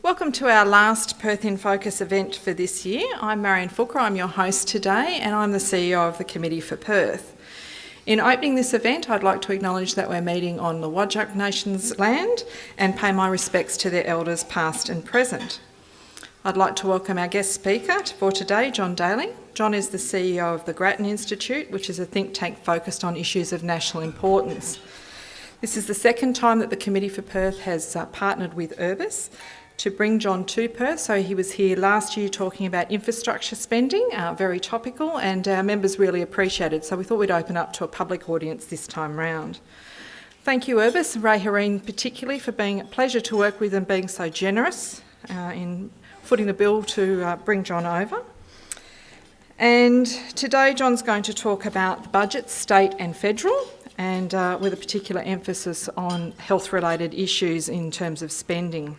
Welcome to our last Perth In Focus event for this year. I'm Marion Fulker, I'm your host today, and I'm the CEO of the Committee for Perth. In opening this event, I'd like to acknowledge that we're meeting on the Whadjuk Nation's land and pay my respects to their elders past and present. I'd like to welcome our guest speaker for today, John Daley. John is the CEO of the Gratton Institute, which is a think tank focused on issues of national importance. This is the second time that the Committee for Perth has partnered with Urbis to bring John to Perth. So he was here last year talking about infrastructure spending, very topical, and our members really appreciated. So we thought we'd open up to a public audience this time round. Thank you, Urbis, Ray Hareen particularly, for being a pleasure to work with and being so generous in footing the bill to bring John over. And today John's going to talk about the budget, state and federal, and with a particular emphasis on health-related issues in terms of spending.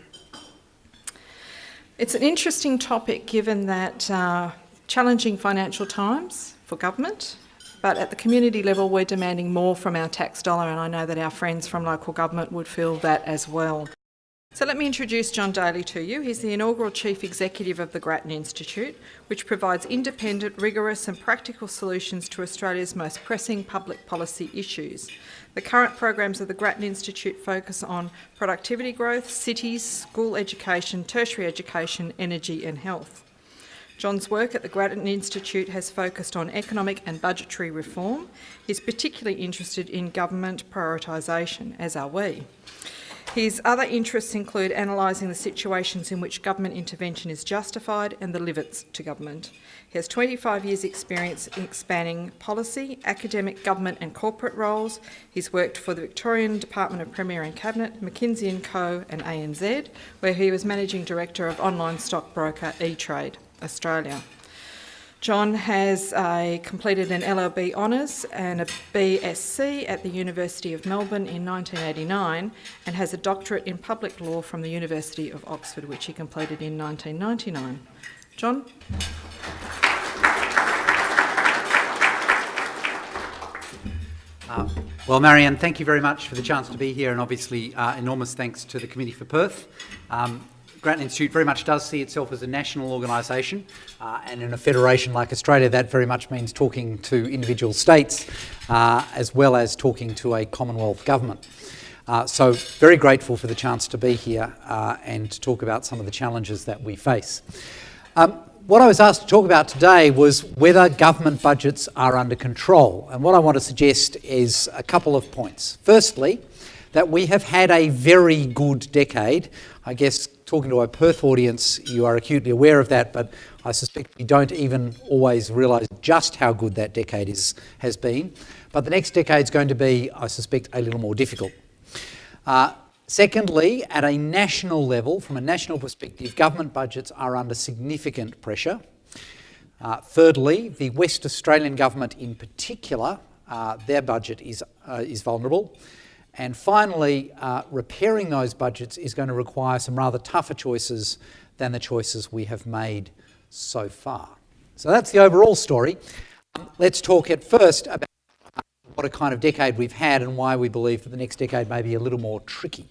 It's an interesting topic given that challenging financial times for government, but at the community level we're demanding more from our tax dollar, and I know that our friends from local government would feel that as well. So let me introduce John Daley to you. He's the inaugural Chief Executive of the Gratton Institute, which provides independent, rigorous and practical solutions to Australia's most pressing public policy issues. The current programs of the Gratton Institute focus on productivity growth, cities, school education, tertiary education, energy and health. John's work at the Gratton Institute has focused on economic and budgetary reform. He's particularly interested in government prioritisation, as are we. His other interests include analysing the situations in which government intervention is justified and the limits to government. He has 25 years' experience in spanning policy, academic, government and corporate roles. He's worked for the Victorian Department of Premier and Cabinet, McKinsey & Co and ANZ, where he was Managing Director of online stockbroker E-Trade Australia. John has completed an LLB Honours and a BSc at the University of Melbourne in 1989 and has a doctorate in public law from the University of Oxford, which he completed in 1999. John? Well, Marianne, thank you very much for the chance to be here, and obviously enormous thanks to the Committee for Perth. Gratton Institute very much does see itself as a national organisation, and in a federation like Australia that very much means talking to individual states as well as talking to a Commonwealth government. So very grateful for the chance to be here and to talk about some of the challenges that we face. What I was asked to talk about today was whether government budgets are under control, and what I want to suggest is a couple of points. Firstly, that we have had a very good decade. I guess talking to a Perth audience, you are acutely aware of that, but I suspect we don't even always realise just how good that decade has been. But the next decade is going to be, I suspect, a little more difficult. Secondly, at a national level, from a national perspective, government budgets are under significant pressure. Thirdly, the West Australian government in particular, their budget is vulnerable. And finally, repairing those budgets is going to require some rather tougher choices than the choices we have made so far. So that's the overall story. Let's talk at first about what a kind of decade we've had and why we believe that the next decade may be a little more tricky.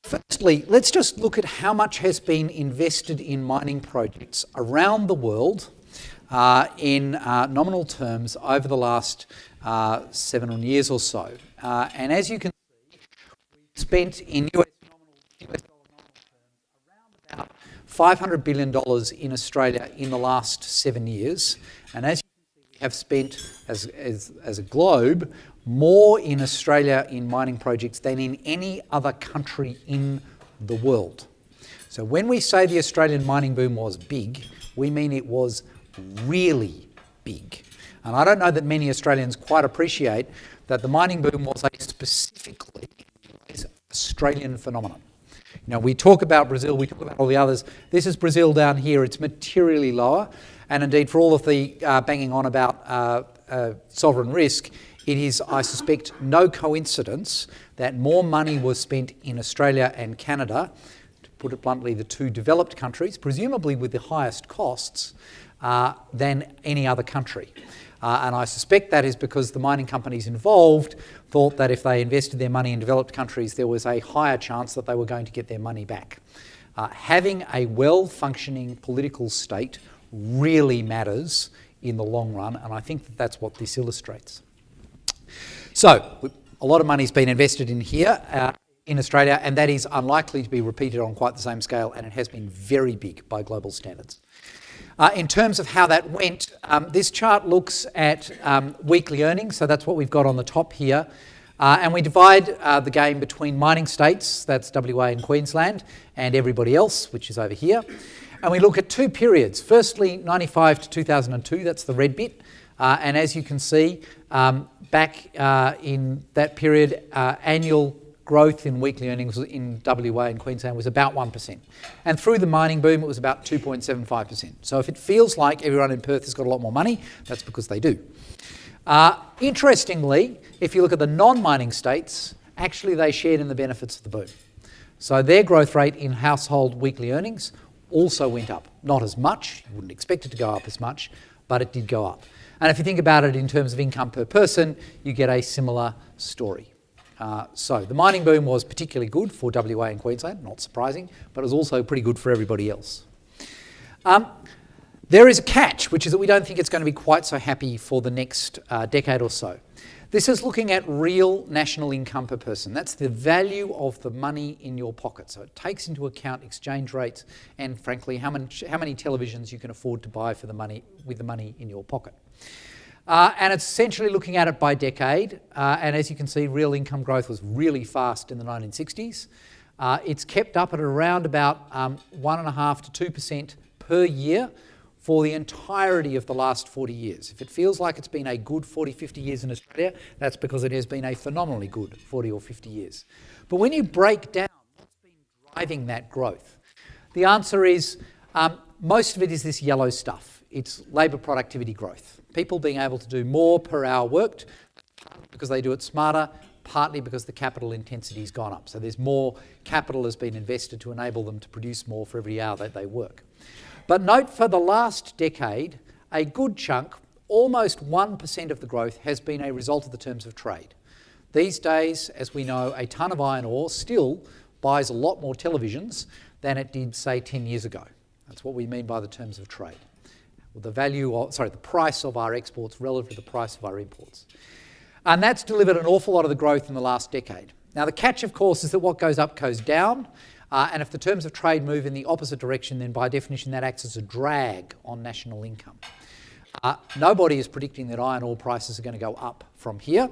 Firstly, let's just look at how much has been invested in mining projects around the world in nominal terms over the last 7 years or so. And as you can see, we've spent in US dollar nominal terms around about $500 billion in Australia in the last 7 years. And as you can see, we have spent, as a globe, more in Australia in mining projects than in any other country in the world. So when we say the Australian mining boom was big, we mean it was really big. And I don't know that many Australians quite appreciate that the mining boom was a specifically Australian phenomenon. You know, we talk about Brazil, we talk about all the others. This is Brazil down here. It's materially lower. And indeed, for all of the banging on about sovereign risk, it is, I suspect, no coincidence that more money was spent in Australia and Canada, to put it bluntly, the two developed countries, presumably with the highest costs, than any other country. And I suspect that is because the mining companies involved thought that if they invested their money in developed countries, there was a higher chance that they were going to get their money back. Having a well-functioning political state really matters in the long run, and I think that that's what this illustrates. So, a lot of money's been invested in here in Australia, and that is unlikely to be repeated on quite the same scale, and it has been very big by global standards. In terms of how that went, this chart looks at weekly earnings, so that's what we've got on the top here. And we divide the game between mining states, that's WA and Queensland, and everybody else, which is over here. And we look at two periods. Firstly, 95 to 2002, that's the red bit. And as you can see, back in that period, annual growth in weekly earnings in WA and Queensland was about 1%. And through the mining boom, it was about 2.75%. So if it feels like everyone in Perth has got a lot more money, that's because they do. Interestingly, if you look at the non-mining states, actually they shared in the benefits of the boom. So their growth rate in household weekly earnings also went up. Not as much, you wouldn't expect it to go up as much, but it did go up. And if you think about it in terms of income per person, you get a similar story. So the mining boom was particularly good for WA and Queensland, not surprising, but it was also pretty good for everybody else. There is a catch, which is that we don't think it's going to be quite so happy for the next decade or so. This is looking at real national income per person. That's the value of the money in your pocket. So it takes into account exchange rates and, frankly, how many televisions you can afford to buy for the money with the money in your pocket. And it's essentially looking at it by decade. And as you can see, real income growth was really fast in the 1960s. It's kept up at around about 1.5% to 2% per year for the entirety of the last 40 years. If it feels like it's been a good 40, 50 years in Australia, that's because it has been a phenomenally good 40 or 50 years. But when you break down what's been driving that growth, the answer is most of it is this yellow stuff. It's labour productivity growth. People being able to do more per hour worked, partly because they do it smarter, partly because the capital intensity has gone up. So there's more capital has been invested to enable them to produce more for every hour that they work. But note, for the last decade, a good chunk, almost 1% of the growth, has been a result of the terms of trade. These days, as we know, a tonne of iron ore still buys a lot more televisions than it did, say, 10 years ago. That's what we mean by the terms of trade. The price of our exports relative to the price of our imports. And that's delivered an awful lot of the growth in the last decade. Now, the catch, of course, is that what goes up goes down. And if the terms of trade move in the opposite direction, then by definition that acts as a drag on national income. Nobody is predicting that iron ore prices are going to go up from here.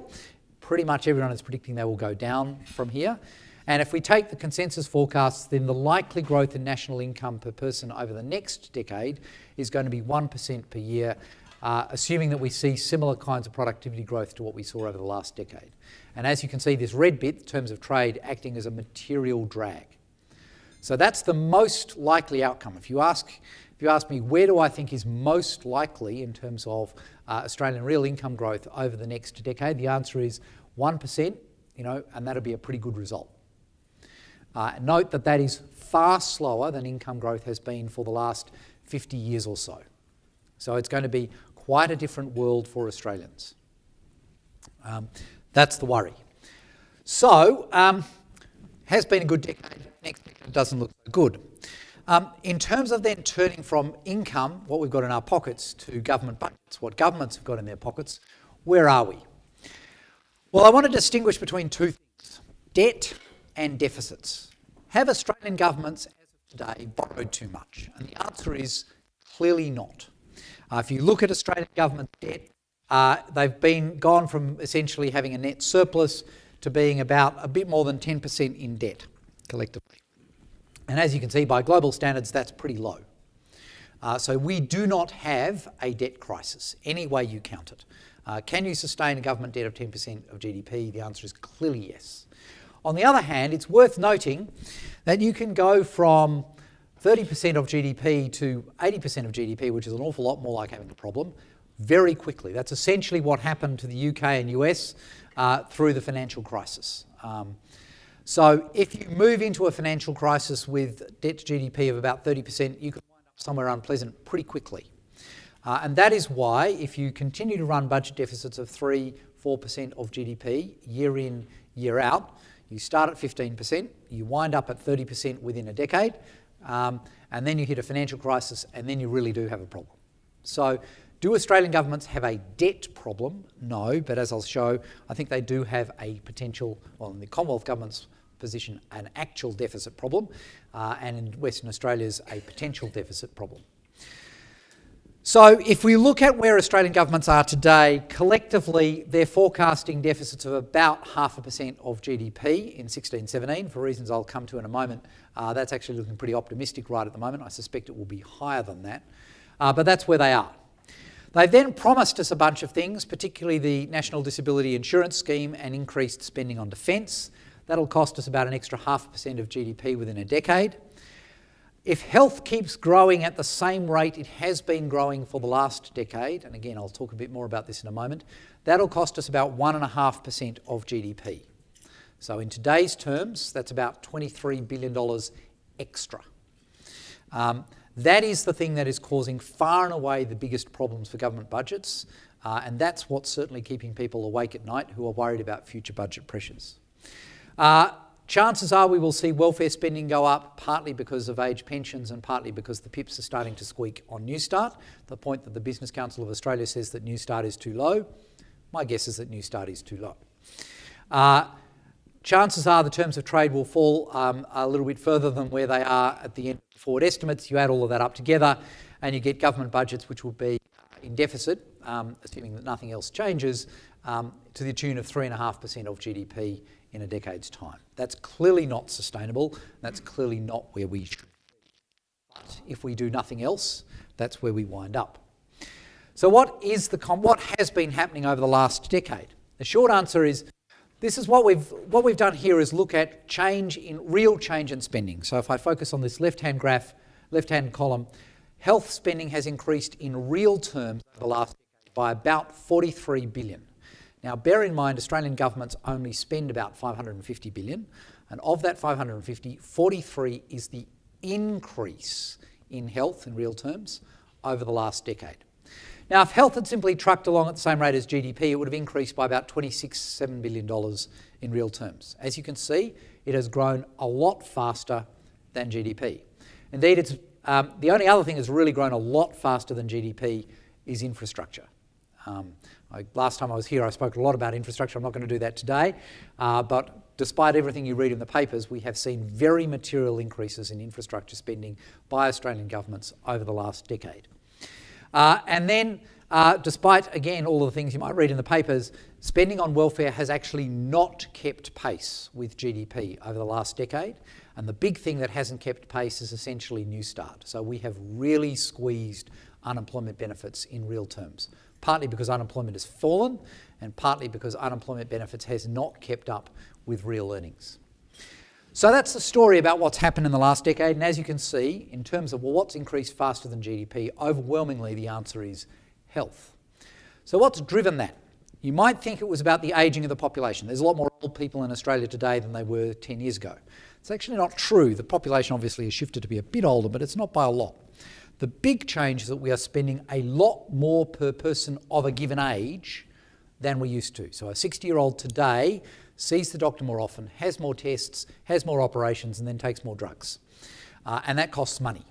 Pretty much everyone is predicting they will go down from here. And if we take the consensus forecasts, then the likely growth in national income per person over the next decade is going to be 1% per year, assuming that we see similar kinds of productivity growth to what we saw over the last decade. And as you can see, this red bit, terms of trade, acting as a material drag. So that's the most likely outcome. If you ask me where do I think is most likely in terms of Australian real income growth over the next decade, the answer is 1%, and that'll be a pretty good result. Note that that is far slower than income growth has been for the last 50 years or so. So it's going to be quite a different world for Australians. That's the worry. So, has been a good decade. Next decade doesn't look so good. In terms of then turning from income, what we've got in our pockets, to government budgets, what governments have got in their pockets, where are we? Well, I want to distinguish between two things, debt and deficits. Have Australian governments, as of today, borrowed too much? And the answer is clearly not. If you look at Australian government debt, they've gone from essentially having a net surplus to being about a bit more than 10% in debt collectively. And as you can see, by global standards, that's pretty low. So we do not have a debt crisis, any way you count it. Can you sustain a government debt of 10% of GDP? The answer is clearly yes. On the other hand, it's worth noting that you can go from 30% of GDP to 80% of GDP, which is an awful lot more like having a problem, very quickly. That's essentially what happened to the UK and US through the financial crisis. So if you move into a financial crisis with debt to GDP of about 30%, you could wind up somewhere unpleasant pretty quickly. And that is why if you continue to run budget deficits of 3-4% of GDP year in, year out, you start at 15%, you wind up at 30% within a decade, and then you hit a financial crisis, and then you really do have a problem. So do Australian governments have a debt problem? No, but as I'll show, I think they do have a potential, well, in the Commonwealth government's position, an actual deficit problem, and in Western Australia's a potential deficit problem. So if we look at where Australian governments are today, collectively they're forecasting deficits of about 0.5% of GDP in 16-17, for reasons I'll come to in a moment. That's actually looking pretty optimistic right at the moment. I suspect it will be higher than that, but that's where they are. They've then promised us a bunch of things, particularly the National Disability Insurance Scheme and increased spending on defence. That'll cost us about an extra 0.5% of GDP within a decade. If health keeps growing at the same rate it has been growing for the last decade, and again I'll talk a bit more about this in a moment, that'll cost us about 1.5% of GDP. So in today's terms, that's about $23 billion extra. That is the thing that is causing far and away the biggest problems for government budgets, and that's what's certainly keeping people awake at night who are worried about future budget pressures. Chances are we will see welfare spending go up, partly because of age pensions and partly because the PIPs are starting to squeak on Newstart, the point that the Business Council of Australia says that Newstart is too low. My guess is that Newstart is too low. Chances are the terms of trade will fall a little bit further than where they are at the end of the forward estimates. You add all of that up together and you get government budgets which will be in deficit, assuming that nothing else changes, to the tune of 3.5% of GDP in a decade's time. That's clearly not sustainable. That's clearly not where we should be. But if we do nothing else, that's where we wind up. So what has been happening over the last decade? The short answer is this is what we've done here is look at real change in spending. So if I focus on this left-hand graph, left-hand column, health spending has increased in real terms over the last decade by about 43 billion. Now, bear in mind, Australian governments only spend about 550 billion, and of that 550, 43 is the increase in health in real terms over the last decade. Now, if health had simply trucked along at the same rate as GDP, it would have increased by about $26.7 billion in real terms. As you can see, it has grown a lot faster than GDP. Indeed, it's the only other thing that's really grown a lot faster than GDP is infrastructure. Last time I was here, I spoke a lot about infrastructure. I'm not going to do that today. But despite everything you read in the papers, we have seen very material increases in infrastructure spending by Australian governments over the last decade. And then, despite, again, all of the things you might read in the papers, spending on welfare has actually not kept pace with GDP over the last decade. And the big thing that hasn't kept pace is essentially Newstart. So we have really squeezed unemployment benefits in real terms, partly because unemployment has fallen and partly because unemployment benefits has not kept up with real earnings. So that's the story about what's happened in the last decade. And as you can see, in terms of what's increased faster than GDP, overwhelmingly the answer is health. So what's driven that? You might think it was about the ageing of the population. There's a lot more old people in Australia today than they were 10 years ago. It's actually not true. The population obviously has shifted to be a bit older, but it's not by a lot. The big change is that we are spending a lot more per person of a given age than we used to. So a 60-year-old today sees the doctor more often, has more tests, has more operations, and then takes more drugs. And that costs money.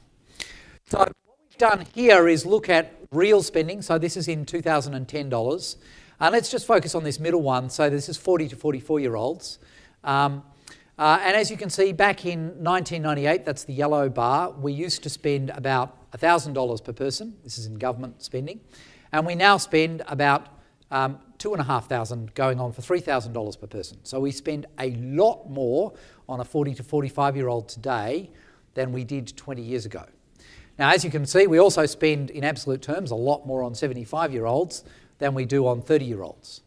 So what we've done here is look at real spending. So this is in 2010 dollars. Let's just focus on this middle one. So this is 40 to 44-year-olds. And as you can see, back in 1998, that's the yellow bar, we used to spend about $1,000 per person. This is in government spending. And we now spend about $2,500 going on for $3,000 per person. So we spend a lot more on a 40 to 45-year-old today than we did 20 years ago. Now, as you can see, we also spend, in absolute terms, a lot more on 75-year-olds than we do on 30-year-olds.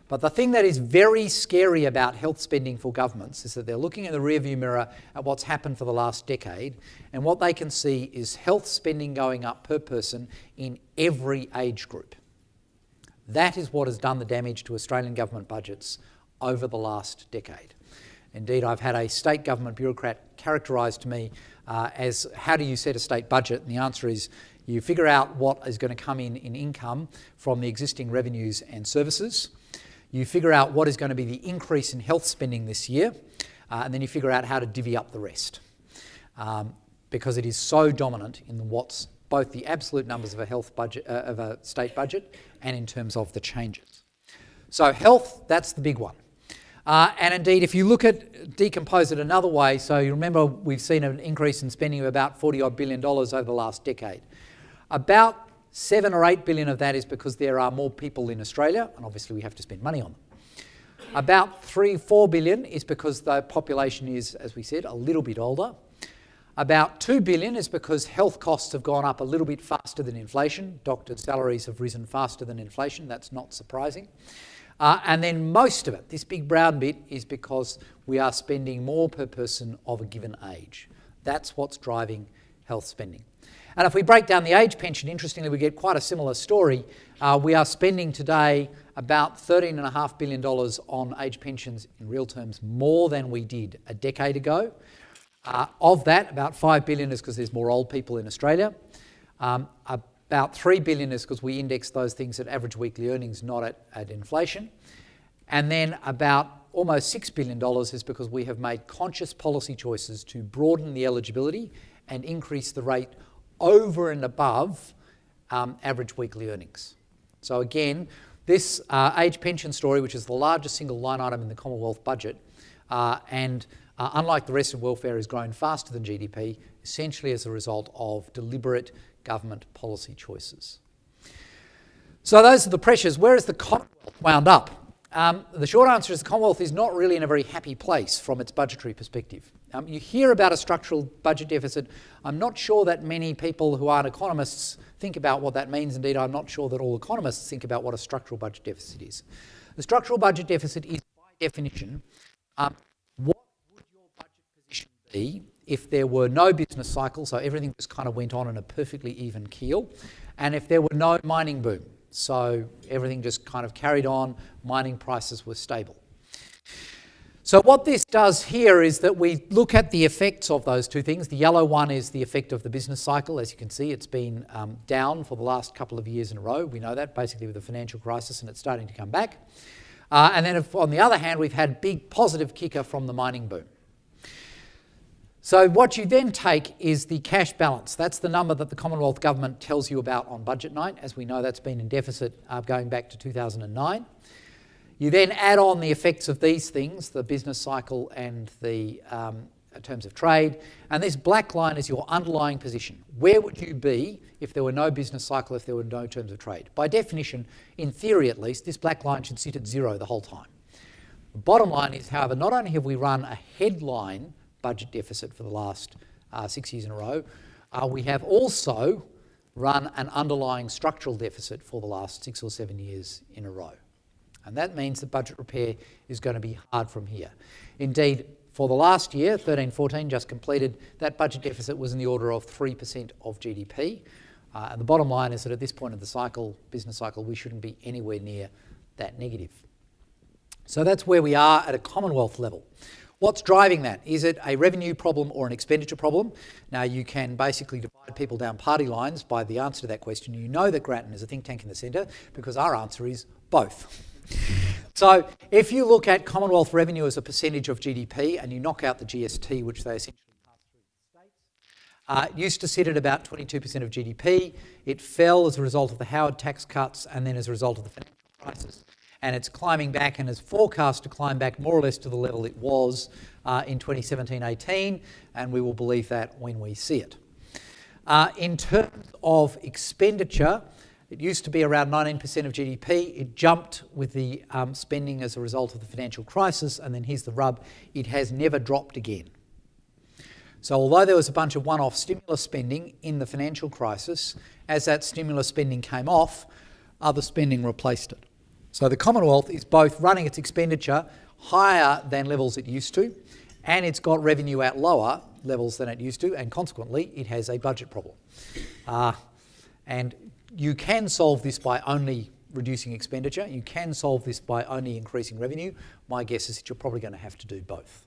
But the thing that is very scary about health spending for governments is that they're looking in the rearview mirror at what's happened for the last decade, and what they can see is health spending going up per person in every age group. That is what has done the damage to Australian government budgets over the last decade. Indeed, I've had a state government bureaucrat characterised to me as, how do you set a state budget? And the answer is, you figure out what is going to come in income from the existing revenues and services. You figure out what is going to be the increase in health spending this year, and then you figure out how to divvy up the rest. because it is so dominant in what's both the absolute numbers of a health budget, of a state budget, and in terms of the changes. So health, that's the big one. And indeed, if you look at, decompose it another way, so you remember we've seen an increase in spending of about $40 billion over the last decade. About 7 or 8 billion of that is because there are more people in Australia, and obviously we have to spend money on them. About 3-4 billion is because the population is, as we said, a little bit older. About 2 billion is because health costs have gone up a little bit faster than inflation. Doctors' salaries have risen faster than inflation. That's not surprising. And then most of it, this big brown bit, is because we are spending more per person of a given age. That's what's driving health spending. And if we break down the age pension, interestingly, we get quite a similar story. We are spending today about $13.5 billion on age pensions in real terms, more than we did a decade ago. Of that, about 5 billion is because there's more old people in Australia. About 3 billion is because we index those things at average weekly earnings, not at inflation. And then about almost $6 billion is because we have made conscious policy choices to broaden the eligibility and increase the rate over and above average weekly earnings. So again, this age pension story, which is the largest single line item in the Commonwealth budget, unlike the rest of welfare, has grown faster than GDP, essentially as a result of deliberate government policy choices. So those are the pressures. Where is the Commonwealth wound up? The short answer is the Commonwealth is not really in a very happy place from its budgetary perspective. You hear about a structural budget deficit. I'm not sure that many people who aren't economists think about what that means. Indeed, I'm not sure that all economists think about what a structural budget deficit is. The structural budget deficit is, by definition, what would your budget position be if there were no business cycle, so everything just kind of went on in a perfectly even keel, and if there were no mining boom, so everything just kind of carried on, mining prices were stable. So what this does here is that we look at the effects of those two things. The yellow one is the effect of the business cycle. As you can see, it's been down for the last couple of years in a row. We know that basically with the financial crisis, and it's starting to come back. And then on the other hand, we've had big positive kicker from the mining boom. So what you then take is the cash balance. That's the number that the Commonwealth Government tells you about on budget night. As we know, that's been in deficit going back to 2009. You then add on the effects of these things, the business cycle and the terms of trade, and this black line is your underlying position. Where would you be if there were no business cycle, if there were no terms of trade? By definition, in theory at least, this black line should sit at zero the whole time. The bottom line is, however, not only have we run a headline budget deficit for the last 6 years in a row, we have also run an underlying structural deficit for the last 6 or 7 years in a row. And that means that budget repair is going to be hard from here. Indeed, for the last year, 13-14, just completed, that budget deficit was in the order of 3% of GDP. And the bottom line is that at this point of the cycle, business cycle, we shouldn't be anywhere near that negative. So that's where we are at a Commonwealth level. What's driving that? Is it a revenue problem or an expenditure problem? Now, you can basically divide people down party lines by the answer to that question. You know that Gratton is a think tank in the centre because our answer is both. So if you look at Commonwealth revenue as a percentage of GDP and you knock out the GST, which they essentially pass through the states, it used to sit at about 22% of GDP. It fell as a result of the Howard tax cuts and then as a result of the financial crisis. And it's climbing back and is forecast to climb back more or less to the level it was in 2017-18, and we will believe that when we see it. In terms of expenditure, it used to be around 19% of GDP. It jumped with the spending as a result of the financial crisis, and then here's the rub, it has never dropped again. So although there was a bunch of one-off stimulus spending in the financial crisis, as that stimulus spending came off, other spending replaced it. So the Commonwealth is both running its expenditure higher than levels it used to, and it's got revenue at lower levels than it used to, and consequently it has a budget problem. And you can solve this by only reducing expenditure. You can solve this by only increasing revenue. My guess is that you're probably going to have to do both.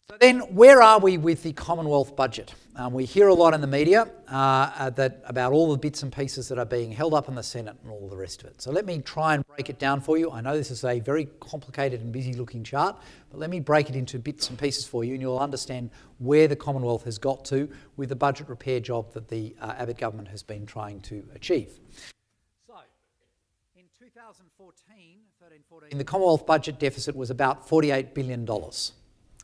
So then, where are we with the Commonwealth budget? We hear a lot in the media about all the bits and pieces that are being held up in the Senate and all the rest of it. So let me try and break it down for you. I know this is a very complicated and busy looking chart, but let me break it into bits and pieces for you and you'll understand where the Commonwealth has got to with the budget repair job that the Abbott government has been trying to achieve. So, in 2014, the Commonwealth budget deficit was about $48 billion.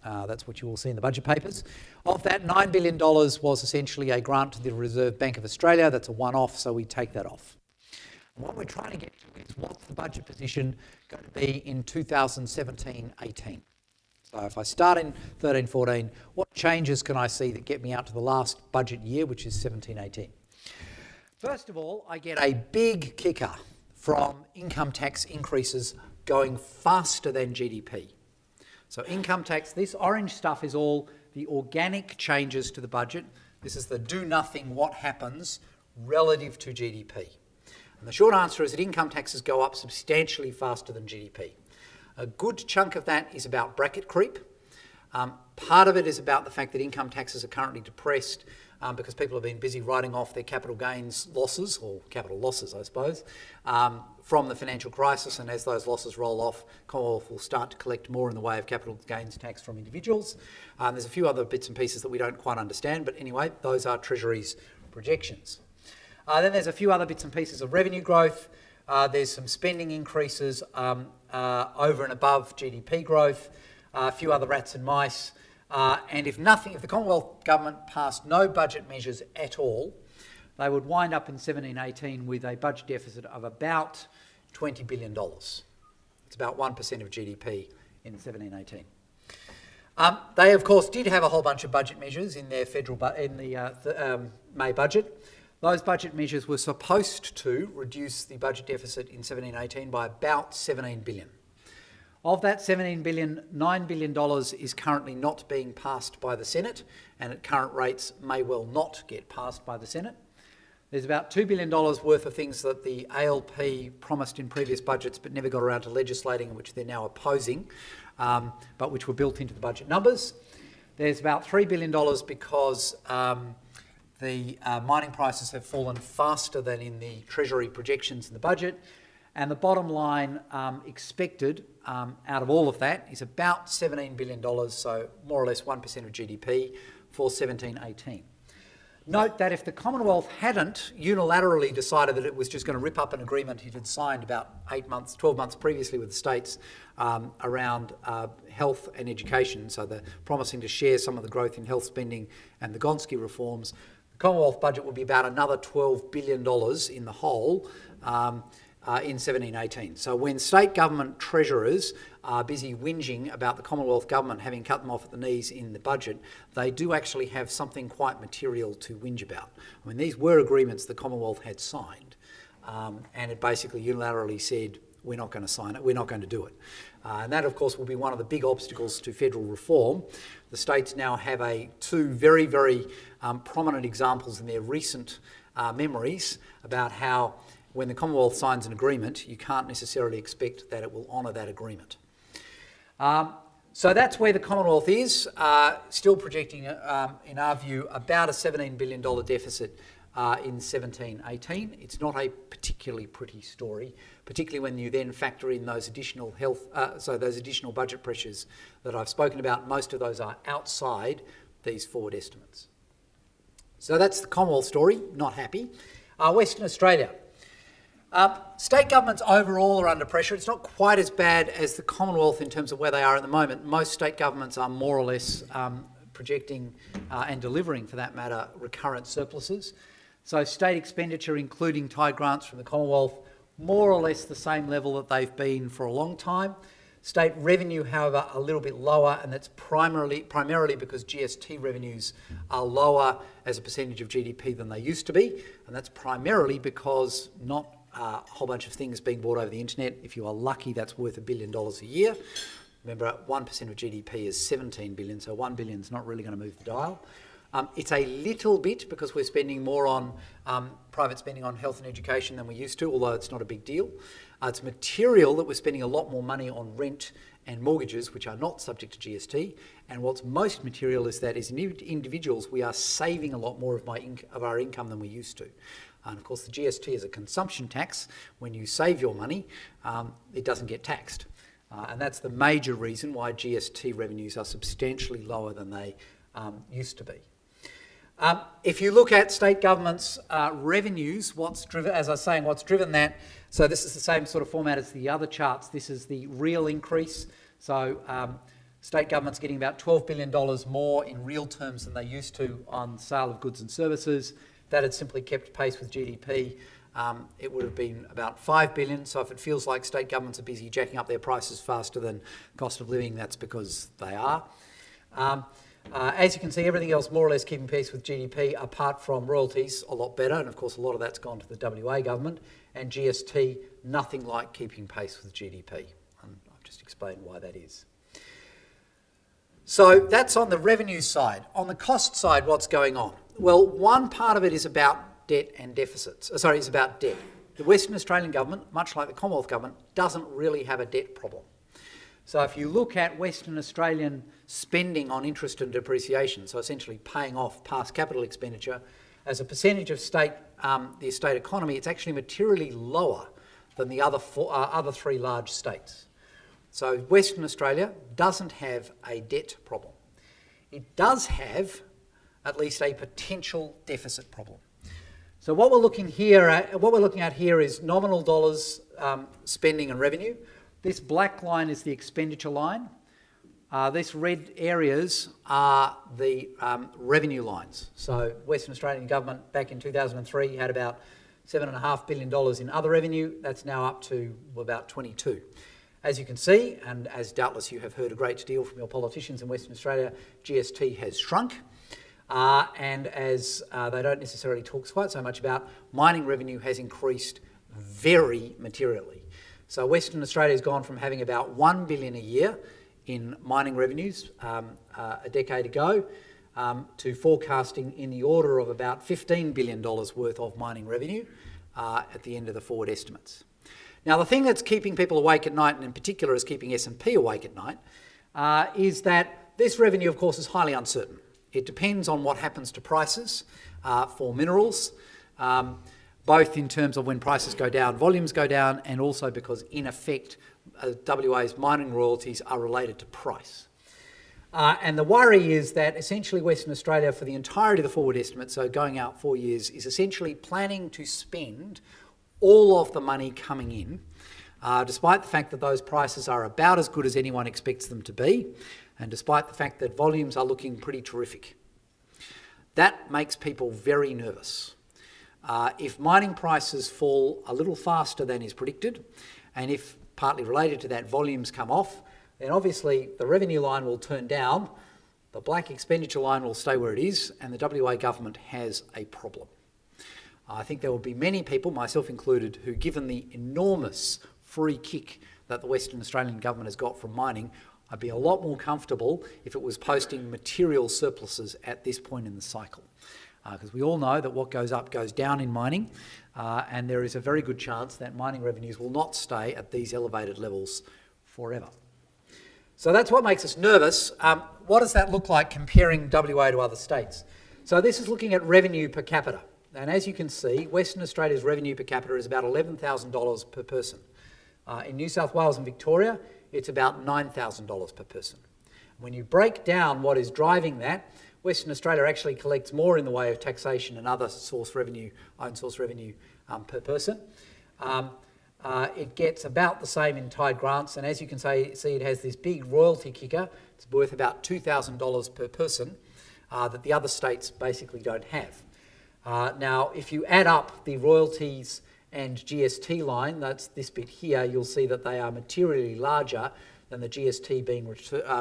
That's what you will see in the budget papers. Of that, $9 billion was essentially a grant to the Reserve Bank of Australia. That's a one-off, so we take that off. And what we're trying to get to is what's the budget position going to be in 2017-18. So if I start in 13-14, what changes can I see that get me out to the last budget year, which is 17-18? First of all, I get a big kicker from income tax increases going faster than GDP. So income tax, this orange stuff is all the organic changes to the budget. This is the do nothing, what happens relative to GDP. And the short answer is that income taxes go up substantially faster than GDP. A good chunk of that is about bracket creep. Part of it is about the fact that income taxes are currently depressed because people have been busy writing off their capital gains losses, or capital losses, I suppose, from the financial crisis. And as those losses roll off, Commonwealth will start to collect more in the way of capital gains tax from individuals. There's a few other bits and pieces that we don't quite understand, but anyway, those are Treasury's projections. Then there's a few other bits and pieces of revenue growth. There's some spending increases over and above GDP growth, a few other rats and mice. And if the Commonwealth Government passed no budget measures at all, they would wind up in 17-18 with a budget deficit of about $20 billion. It's about 1% of GDP in 17-18. They, of course, did have a whole bunch of budget measures in their May budget. Those budget measures were supposed to reduce the budget deficit in 17-18 by about $17 billion. Of that $17 billion, $9 billion is currently not being passed by the Senate, and at current rates may well not get passed by the Senate. There's about $2 billion worth of things that the ALP promised in previous budgets but never got around to legislating, which they're now opposing, but which were built into the budget numbers. There's about $3 billion because the mining prices have fallen faster than in the Treasury projections in the budget. And the bottom line expected out of all of that is about $17 billion, so more or less 1% of GDP for 17-18. Note that if the Commonwealth hadn't unilaterally decided that it was just going to rip up an agreement it had signed about 12 months previously with the states around health and education, so they're promising to share some of the growth in health spending and the Gonski reforms, the Commonwealth budget would be about another $12 billion in the hole in 17-18. So when state government treasurers are busy whinging about the Commonwealth government having cut them off at the knees in the budget, they do actually have something quite material to whinge about. I mean, these were agreements the Commonwealth had signed, and it basically unilaterally said, we're not going to sign it, we're not going to do it. And that, of course, will be one of the big obstacles to federal reform. The states now have two very, very prominent examples in their recent memories about how when the Commonwealth signs an agreement, you can't necessarily expect that it will honour that agreement. So that's where the Commonwealth is, still projecting, in our view, about a $17 billion deficit in 17-18. It's not a particularly pretty story, particularly when you then factor in those additional those additional budget pressures that I've spoken about. Most of those are outside these forward estimates. So that's the Commonwealth story, not happy. Western Australia. State governments overall are under pressure. It's not quite as bad as the Commonwealth in terms of where they are at the moment. Most state governments are more or less projecting and delivering, for that matter, recurrent surpluses. So state expenditure, including tied grants from the Commonwealth, more or less the same level that they've been for a long time. State revenue, however, a little bit lower, and that's primarily because GST revenues are lower as a percentage of GDP than they used to be, and that's primarily because not a whole bunch of things being bought over the internet. If you are lucky, that's worth $1 billion a year. Remember, 1% of GDP is $17 billion, so $1 billion is not really going to move the dial. It's a little bit because we're spending more on private spending on health and education than we used to, although it's not a big deal. It's material that we're spending a lot more money on rent and mortgages, which are not subject to GST. And what's most material is that as individuals, we are saving a lot more of our income than we used to. And of course, the GST is a consumption tax. When you save your money, it doesn't get taxed. And that's the major reason why GST revenues are substantially lower than they used to be. If you look at state governments' revenues, what's driven that? So this is the same sort of format as the other charts. This is the real increase. So state governments getting about $12 billion more in real terms than they used to on sale of goods and services. That had simply kept pace with GDP. It would have been about $5 billion. So if it feels like state governments are busy jacking up their prices faster than cost of living, that's because they are. As you can see, everything else more or less keeping pace with GDP, apart from royalties, a lot better. And of course, a lot of that's gone to the WA government. And GST, nothing like keeping pace with GDP. And I've just explained why that is. So that's on the revenue side. On the cost side, what's going on? Well, one part of it is about debt and deficits. Is about debt. The Western Australian government, much like the Commonwealth government, doesn't really have a debt problem. So if you look at Western Australian spending on interest and depreciation, so essentially paying off past capital expenditure, as a percentage of the estate economy, it's actually materially lower than the other three large states. So Western Australia doesn't have a debt problem. It does have at least a potential deficit problem. So what we're looking at here is nominal dollars spending and revenue. This black line is the expenditure line. These red areas are the revenue lines. So Western Australian government back in 2003 had about $7.5 billion in other revenue. That's now up to about 22. As you can see, and as doubtless you have heard a great deal from your politicians in Western Australia, GST has shrunk. And as they don't necessarily talk quite so much about, mining revenue has increased very materially. So Western Australia has gone from having about $1 billion a year in mining revenues a decade ago to forecasting in the order of about $15 billion worth of mining revenue at the end of the forward estimates. Now, the thing that's keeping people awake at night, and in particular is keeping S&P awake at night, is that this revenue, of course, is highly uncertain. It depends on what happens to prices for minerals, both in terms of when prices go down, volumes go down, and also because, in effect, WA's mining royalties are related to price. And the worry is that essentially Western Australia, for the entirety of the forward estimate, so going out 4 years, is essentially planning to spend all of the money coming in, despite the fact that those prices are about as good as anyone expects them to be, and despite the fact that volumes are looking pretty terrific. That makes people very nervous. If mining prices fall a little faster than is predicted, and if partly related to that volumes come off, then obviously the revenue line will turn down, the black expenditure line will stay where it is, and the WA government has a problem. I think there will be many people, myself included, who, given the enormous free kick that the Western Australian government has got from mining, I'd be a lot more comfortable if it was posting material surpluses at this point in the cycle. Because we all know that what goes up goes down in mining, and there is a very good chance that mining revenues will not stay at these elevated levels forever. So that's what makes us nervous. What does that look like comparing WA to other states? So this is looking at revenue per capita. And as you can see, Western Australia's revenue per capita is about $11,000 per person. In New South Wales and Victoria, it's about $9,000 per person. When you break down what is driving that, Western Australia actually collects more in the way of taxation and other own source revenue per person. It gets about the same in tied grants, and as you can see, it has this big royalty kicker. It's worth about $2,000 per person that the other states basically don't have. Now, if you add up the royalties and GST line, that's this bit here, you'll see that they are materially larger than the GST being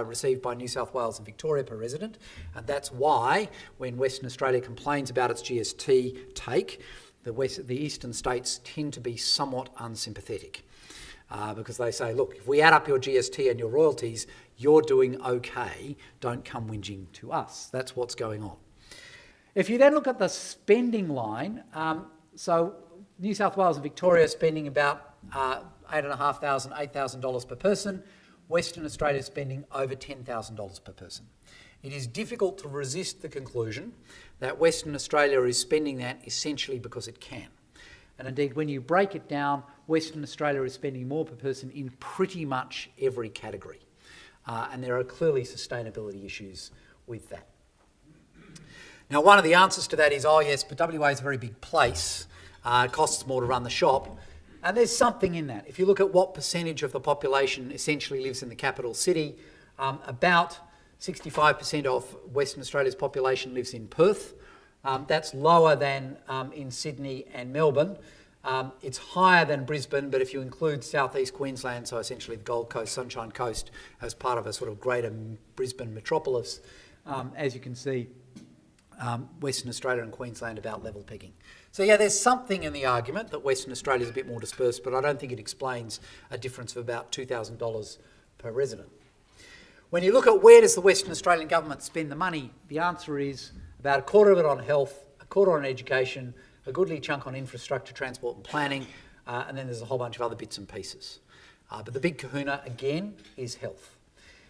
received by New South Wales and Victoria per resident. And that's why, when Western Australia complains about its GST take, the eastern states tend to be somewhat unsympathetic. Because they say, look, if we add up your GST and your royalties, you're doing okay, don't come whinging to us. That's what's going on. If you then look at the spending line, so New South Wales and Victoria are spending about $8,500, $8,000 per person. Western Australia is spending over $10,000 per person. It is difficult to resist the conclusion that Western Australia is spending that essentially because it can. And indeed, when you break it down, Western Australia is spending more per person in pretty much every category. And there are clearly sustainability issues with that. Now, one of the answers to that is, oh yes, but WA is a very big place. It costs more to run the shop. And there's something in that. If you look at what percentage of the population essentially lives in the capital city, about 65% of Western Australia's population lives in Perth. That's lower than in Sydney and Melbourne. It's higher than Brisbane, but if you include southeast Queensland, so essentially the Gold Coast, Sunshine Coast, as part of a sort of greater Brisbane metropolis, as you can see, Western Australia and Queensland about level pegging. So yeah, there's something in the argument that Western Australia is a bit more dispersed, but I don't think it explains a difference of about $2,000 per resident. When you look at where does the Western Australian government spend the money, the answer is about a quarter of it on health, a quarter on education, a goodly chunk on infrastructure, transport and planning, and then there's a whole bunch of other bits and pieces. But the big kahuna, again, is health.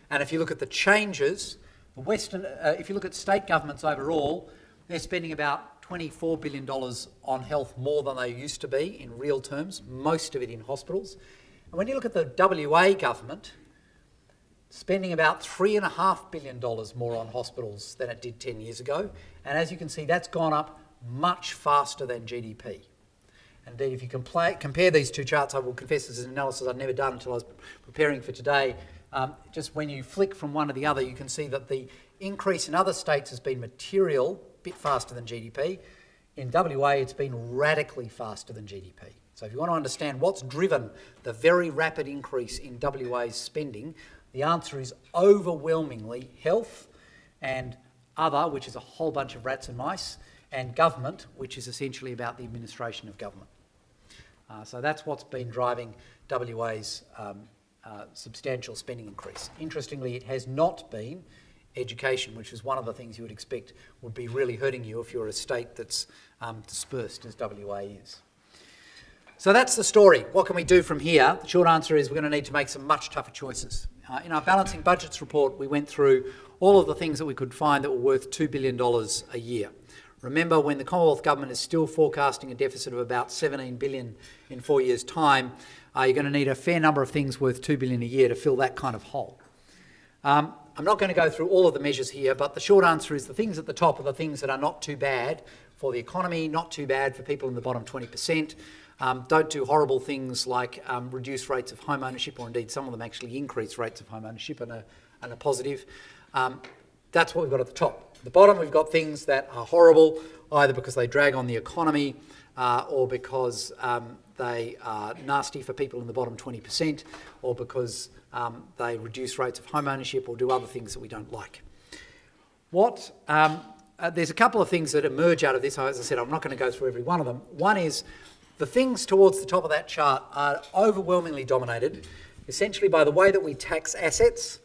And if you look at the changes, if you look at state governments overall, they're spending about $24 billion on health more than they used to be in real terms, most of it in hospitals. And when you look at the WA government, spending about $3.5 billion more on hospitals than it did 10 years ago. And as you can see, that's gone up much faster than GDP. And indeed, if you compare these two charts, I will confess this is an analysis I'd never done until I was preparing for today. Just when you flick from one to the other, you can see that the increase in other states has been material, a bit faster than GDP. In WA, it's been radically faster than GDP. So if you want to understand what's driven the very rapid increase in WA's spending, the answer is overwhelmingly health and other, which is a whole bunch of rats and mice, and government, which is essentially about the administration of government. So that's what's been driving WA's substantial spending increase. Interestingly, it has not been education, which is one of the things you would expect would be really hurting you if you're a state that's dispersed as WA is. So that's the story. What can we do from here? The short answer is we're going to need to make some much tougher choices. In our Balancing Budgets report, we went through all of the things that we could find that were worth $2 billion a year. Remember, when the Commonwealth Government is still forecasting a deficit of about $17 billion in 4 years' time, you're going to need a fair number of things worth $2 billion a year to fill that kind of hole. I'm not going to go through all of the measures here, but the short answer is the things at the top are the things that are not too bad for the economy, not too bad for people in the bottom 20%. Don't do horrible things like reduce rates of home ownership, or indeed some of them actually increase rates of home ownership and are positive. That's what we've got at the top. At the bottom, we've got things that are horrible, either because they drag on the economy or because they are nasty for people in the bottom 20%, or because they reduce rates of home ownership or do other things that we don't like. There's a couple of things that emerge out of this. As I said, I'm not going to go through every one of them. One is the things towards the top of that chart are overwhelmingly dominated essentially by the way that we tax assets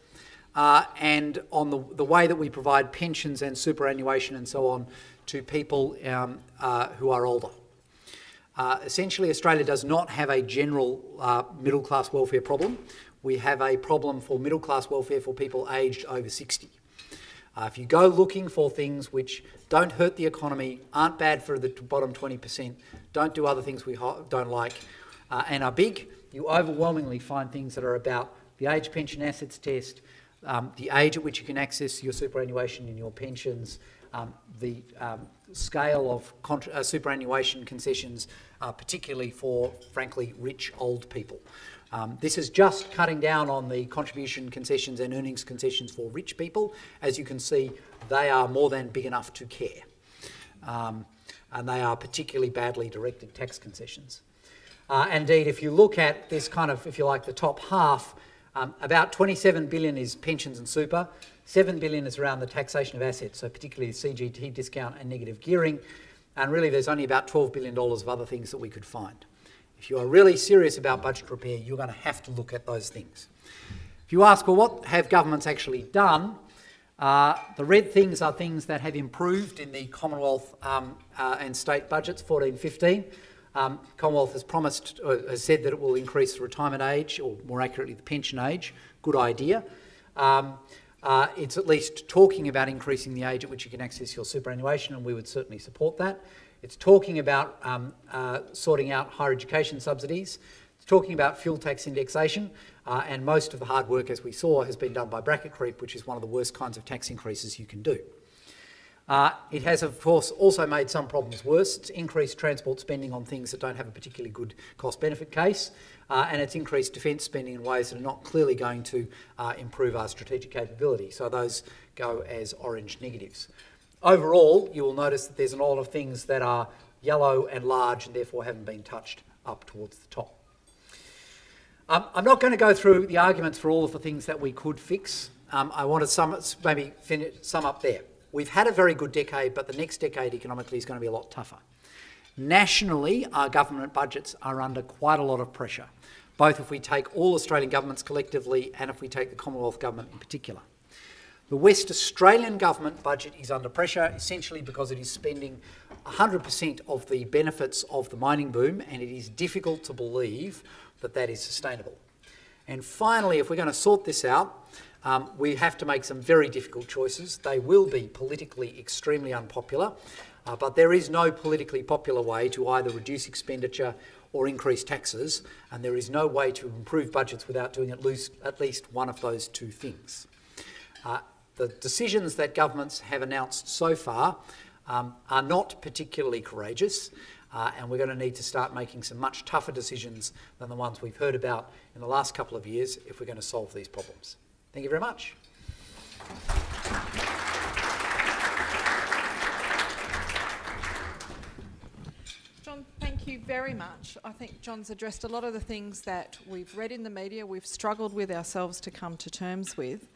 and on the way that we provide pensions and superannuation and so on to people who are older. Essentially, Australia does not have a general middle-class welfare problem. We have a problem for middle-class welfare for people aged over 60. If you go looking for things which don't hurt the economy, aren't bad for the bottom 20%, don't do other things we don't like, and are big, you overwhelmingly find things that are about the age pension assets test, the age at which you can access your superannuation and your pensions, the scale of superannuation concessions, particularly for, frankly, rich old people. This is just cutting down on the contribution concessions and earnings concessions for rich people. As you can see, they are more than big enough to care. And they are particularly badly directed tax concessions. Indeed, if you look at this kind of, if you like, the top half, about $27 billion is pensions and super, $7 billion is around the taxation of assets, so particularly the CGT discount and negative gearing, and really there's only about $12 billion of other things that we could find. If you are really serious about budget repair, you're going to have to look at those things. If you ask, well, what have governments actually done? The red things are things that have improved in the Commonwealth and state budgets, 14-15. Commonwealth has said that it will increase the retirement age, or more accurately, the pension age. Good idea. It's at least talking about increasing the age at which you can access your superannuation, and we would certainly support that. It's talking about sorting out higher education subsidies. It's talking about fuel tax indexation, and most of the hard work, as we saw, has been done by bracket creep, which is one of the worst kinds of tax increases you can do. It has, of course, also made some problems worse. It's increased transport spending on things that don't have a particularly good cost-benefit case, and it's increased defence spending in ways that are not clearly going to improve our strategic capability. So those go as orange negatives. Overall, you will notice that there's a lot of things that are yellow and large and therefore haven't been touched up towards the top. I'm not going to go through the arguments for all of the things that we could fix. I want to sum up there. We've had a very good decade, but the next decade economically is going to be a lot tougher. Nationally, our government budgets are under quite a lot of pressure, both if we take all Australian governments collectively and if we take the Commonwealth government in particular. The West Australian government budget is under pressure essentially because it is spending 100% of the benefits of the mining boom, and it is difficult to believe that that is sustainable. And finally, if we're going to sort this out, we have to make some very difficult choices. They will be politically extremely unpopular, but there is no politically popular way to either reduce expenditure or increase taxes, and there is no way to improve budgets without doing at least one of those two things. The decisions that governments have announced so far are not particularly courageous, and we're going to need to start making some much tougher decisions than the ones we've heard about in the last couple of years if we're going to solve these problems. Thank you very much. John, thank you very much. I think John's addressed a lot of the things that we've read in the media, we've struggled with ourselves to come to terms with.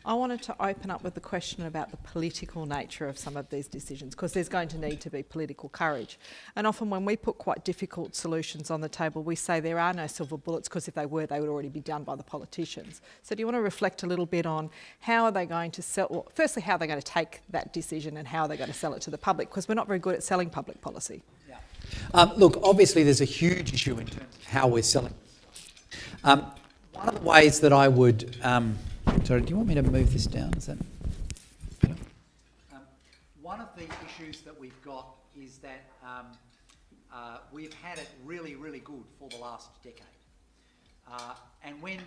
I wanted to open up with the question about the political nature of some of these decisions, because there's going to need to be political courage. And often when we put quite difficult solutions on the table, we say there are no silver bullets, because if they were, they would already be done by the politicians. So do you want to reflect a little bit on how are they going to sell, well, firstly, how are they going to take that decision and how are they going to sell it to the public? Because we're not very good at selling public policy. Yeah. Look, obviously there's a huge issue in terms of how we're selling. One of the ways that I would... sorry, do you want me to move this down? Is that better? One of the issues that we've got is that we've had it really, really good for the last decade. And when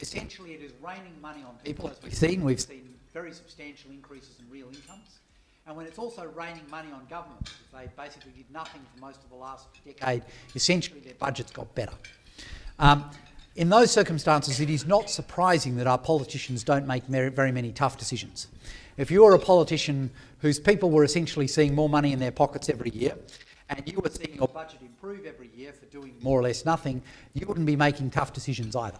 essentially it is raining money on people, as we've seen very substantial increases in real incomes. And when it's also raining money on governments, they basically did nothing for most of the last decade, essentially their budgets got better. In those circumstances, it is not surprising that our politicians don't make very many tough decisions. If you were a politician whose people were essentially seeing more money in their pockets every year, and you were seeing your budget improve every year for doing more or less nothing, you wouldn't be making tough decisions either.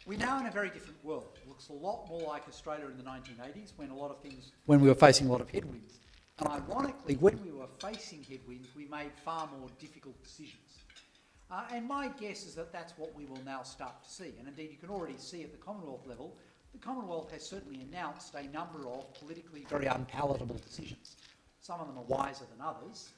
We're now in a very different world. It looks a lot more like Australia in the 1980s when we were facing a lot of headwinds. And ironically, when we were facing headwinds, we made far more difficult decisions. And my guess is that that's what we will now start to see. And indeed, you can already see at the Commonwealth level, the Commonwealth has certainly announced a number of politically very unpalatable decisions. Some of them are wiser than others,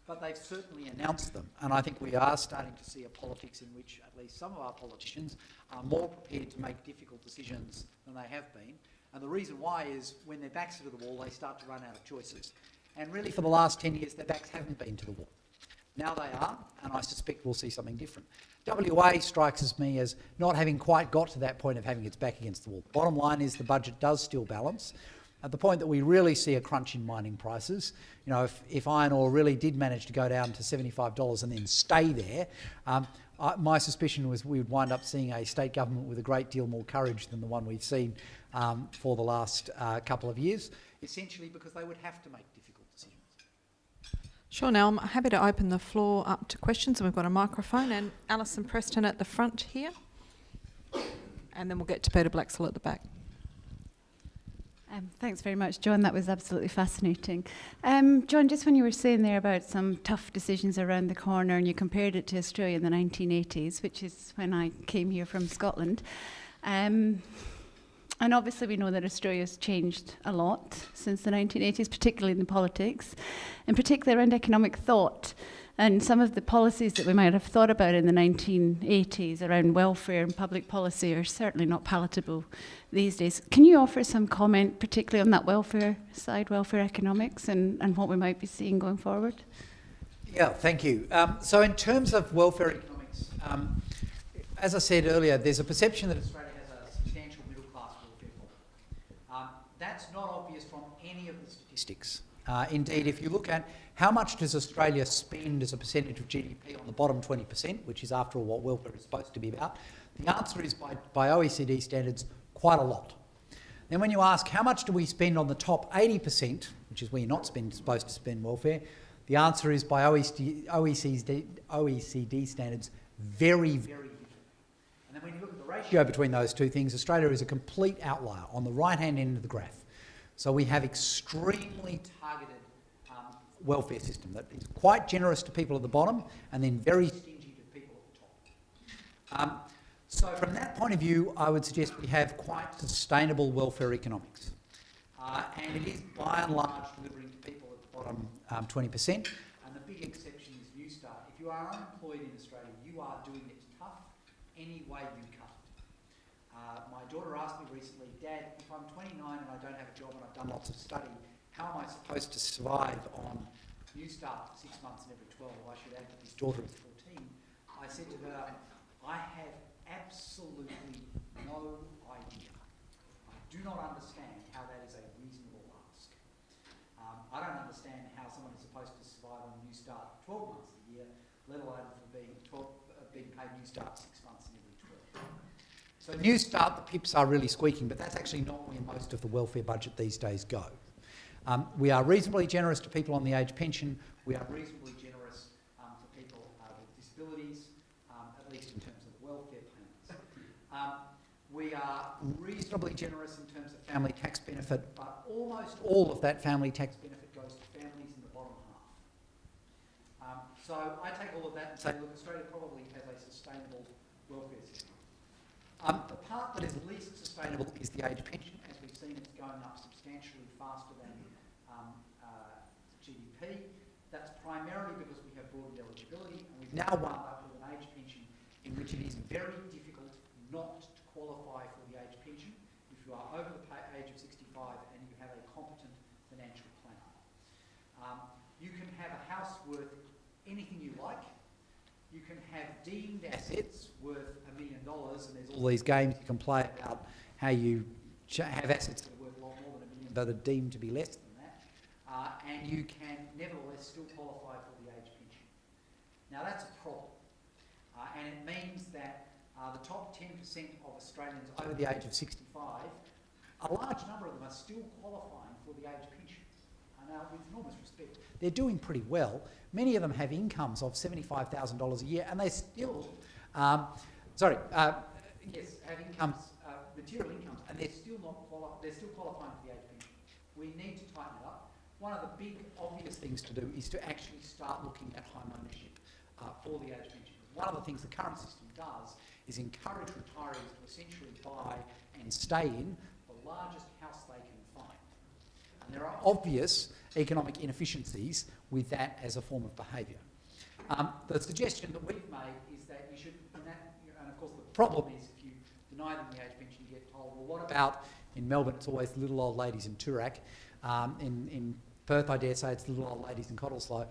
but they've certainly announced them. And I think we are starting to see a politics in which at least some of our politicians are more prepared to make difficult decisions than they have been. And the reason why is when their backs are to the wall, they start to run out of choices. And really for the last 10 years, their backs haven't been to the wall. Now they are, and I suspect we'll see something different. WA strikes me as not having quite got to that point of having its back against the wall. Bottom line is the budget does still balance. At the point that we really see a crunch in mining prices, you know, if iron ore really did manage to go down to $75 and then stay there, my suspicion was we would wind up seeing a state government with a great deal more courage than the one we've seen for the last couple of years, essentially because they would have to make difficult decisions. Sure, now I'm happy to open the floor up to questions, and we've got a microphone, and Alison Preston at the front here, and then we'll get to Peter Blaxall at the back. Thanks very much, John. That was absolutely fascinating. John, just when you were saying there about some tough decisions around the corner and you compared it to Australia in the 1980s, which is when I came here from Scotland, And obviously we know that Australia's changed a lot since the 1980s, particularly in the politics, in particular around economic thought. And some of the policies that we might have thought about in the 1980s around welfare and public policy are certainly not palatable these days. Can you offer some comment, particularly on that welfare side, welfare economics, and what we might be seeing going forward? Yeah, thank you. So in terms of welfare economics, as I said earlier, there's a perception that Australia has a substantial middle-class welfare problem. That's not obvious from any of the statistics. Indeed, if you look at how much does Australia spend as a percentage of GDP on the bottom 20%, which is after all what welfare is supposed to be about, the answer is by OECD standards, quite a lot. Then when you ask how much do we spend on the top 80%, which is where you're not supposed to spend welfare, the answer is by OECD standards, very, very little. And then when you look at the ratio between those two things, Australia is a complete outlier on the right-hand end of the graph. So we have extremely targeted welfare system that is quite generous to people at the bottom and then very stingy to people at the top. So from that point of view, I would suggest we have quite sustainable welfare economics. And it is by and large delivering to people at the bottom 20%. And the big exception is Newstart. If you are unemployed in Australia, you are doing it tough any way you cut it. My daughter asked me recently, Dad, if I'm 29 and I don't have a job and I've done lots of study, how am I supposed to survive on Newstart for 6 months and every 12? I should add that his daughter is 14. I said to her, I have absolutely no idea. I do not understand how that is a reasonable ask. I don't understand how someone is supposed to survive on Newstart 12 months a year, let alone for being paid Newstart 6 months in every 12. So Newstart, the PIPs are really squeaking, but that's actually not where most of the welfare budget these days go. We are reasonably generous to people on the age pension. We are reasonably generous to people with disabilities, at least in terms of welfare payments. We are reasonably generous in terms of family tax benefit, but almost all of that family tax benefit goes to families in the bottom half. So I take all of that and say, look, Australia probably has a sustainable welfare system. The part that is least sustainable is the age pension. As we've seen, it's going up substantially faster than GDP. That's primarily because we have broadened eligibility, and we've now wound up with an age pension in which it is very difficult not to qualify for the age pension if you are over the age of 65 and you have a competent financial plan. You can have a house worth anything you like. You can have deemed assets worth $1 million, and there's all these games you can play about how you have assets that are worth a lot more than $1 million, but are deemed to be less than that. And you can nevertheless still qualify for the age pension. Now that's a problem, and it means that the top 10% of Australians over the age of 65, a large number of them are still qualifying for the age pension. Now, with enormous respect, they're doing pretty well. Many of them have incomes of $75,000 a year, and they still, have incomes, material incomes, and they're still qualifying for the age pension. We need to tighten it up. One of the big obvious things to do is to actually start looking at home ownership for the age pension. One of the things the current system does is encourage retirees to essentially buy and stay in the largest house they can find. And there are obvious economic inefficiencies with that as a form of behaviour. The suggestion that we've made is that you should, and of course the problem is if you deny them the age pension, you get told, well, what about, in Melbourne it's always the little old ladies in Toorak, in Perth I dare say it's the little old ladies in Cottesloe,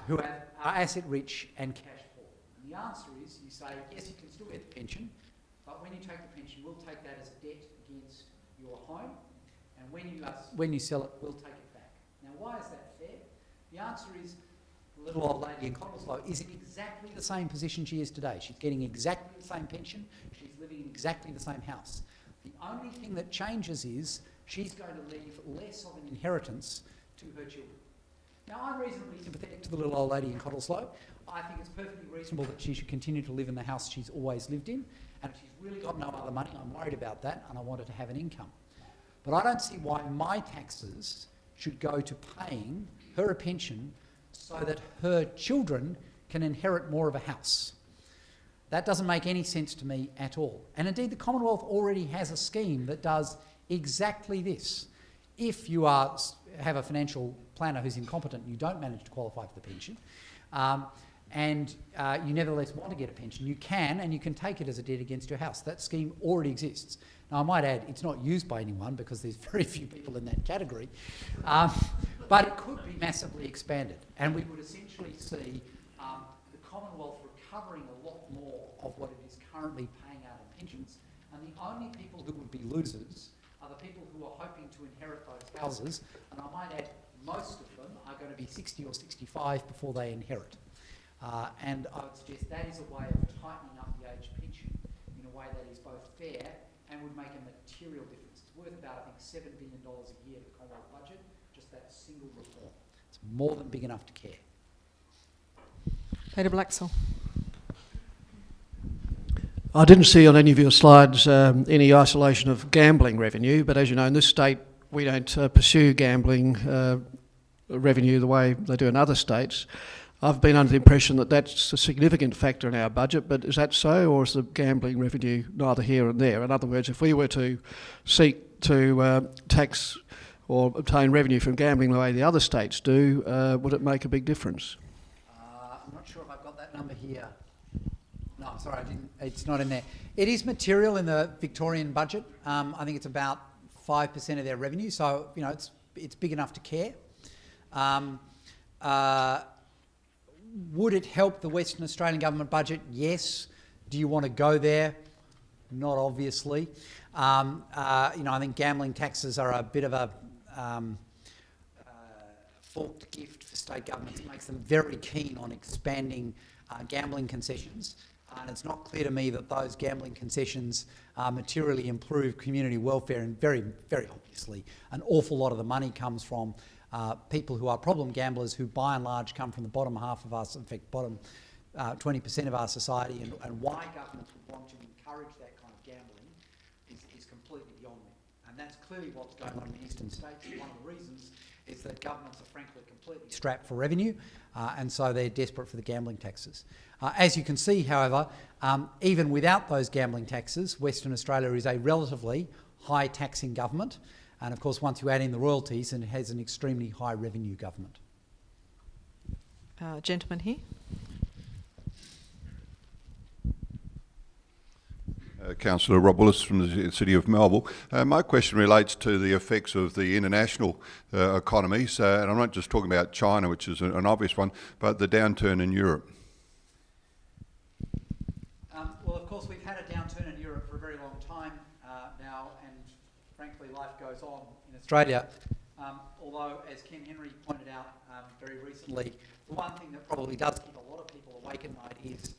who are asset rich and cash poor. And the answer is, you say, yes, you can still get the pension, but when you take the pension, we'll take that as a debt against your home, and when you sell it, we'll take it back. Now, why is that fair? The answer is the little old lady in Cottesloe is in exactly the same position she is today. She's getting exactly the same pension. She's living in exactly the same house. The only thing that changes is she's going to leave less of an inheritance to her children. Now, I'm reasonably sympathetic to the little old lady in Cottesloe. I think it's perfectly reasonable that she should continue to live in the house she's always lived in, and if she's really got no other money, I'm worried about that, and I want her to have an income. But I don't see why my taxes should go to paying her a pension so that her children can inherit more of a house. That doesn't make any sense to me at all. And indeed, the Commonwealth already has a scheme that does exactly this. If you have a financial planner who's incompetent and you don't manage to qualify for the pension, and you nevertheless want to get a pension, you can take it as a debt against your house. That scheme already exists. Now, I might add, it's not used by anyone because there's very few people in that category, but it could be massively expanded, and we would essentially see the Commonwealth recovering a lot more of what it is currently paying out in pensions, and the only people who would be losers are the people who are hoping to inherit those houses, and I might add, most of them are going to be 60 or 65 before they inherit. And I would suggest that is a way of tightening up the age pension in a way that is both fair and would make a material difference. It's worth about, I think, $7 billion a year to the Commonwealth budget, just that single reform. It's more than big enough to care. Peter Blaxall. I didn't see on any of your slides any isolation of gambling revenue, but as you know, in this state, we don't pursue gambling revenue the way they do in other states. I've been under the impression that that's a significant factor in our budget, but is that so, or is the gambling revenue neither here and there? In other words, if we were to seek to tax or obtain revenue from gambling the way the other states do, would it make a big difference? I'm not sure if I've got that number here. No, sorry, I didn't. It's not in there. It is material in the Victorian budget. I think it's about 5% of their revenue, so it's big enough to care. Would it help the Western Australian government budget? Yes. Do you want to go there? Not obviously. I think gambling taxes are a bit of a forked gift for state governments. It makes them very keen on expanding gambling concessions. And it's not clear to me that those gambling concessions materially improve community welfare, and very, very obviously an awful lot of the money comes from people who are problem gamblers who by and large come from the bottom half of us, in fact bottom 20% of our society, and why governments would want to encourage that kind of gambling is completely beyond me. And that's clearly what's going on in the eastern states. One of the reasons is that governments are frankly completely strapped for revenue, and so they're desperate for the gambling taxes. As you can see, however, even without those gambling taxes, Western Australia is a relatively high taxing government. And of course, once you add in the royalties, it has an extremely high revenue government. Gentleman here. Councillor Rob Willis from the City of Melbourne. My question relates to the effects of the international economies, and I'm not just talking about China, which is an obvious one, but the downturn in Europe. Well, of course, we've had a downturn in Europe for a very long time now, and frankly, life goes on in Australia. Although, as Ken Henry pointed out very recently, the one thing that probably does keep a lot of people awake at night is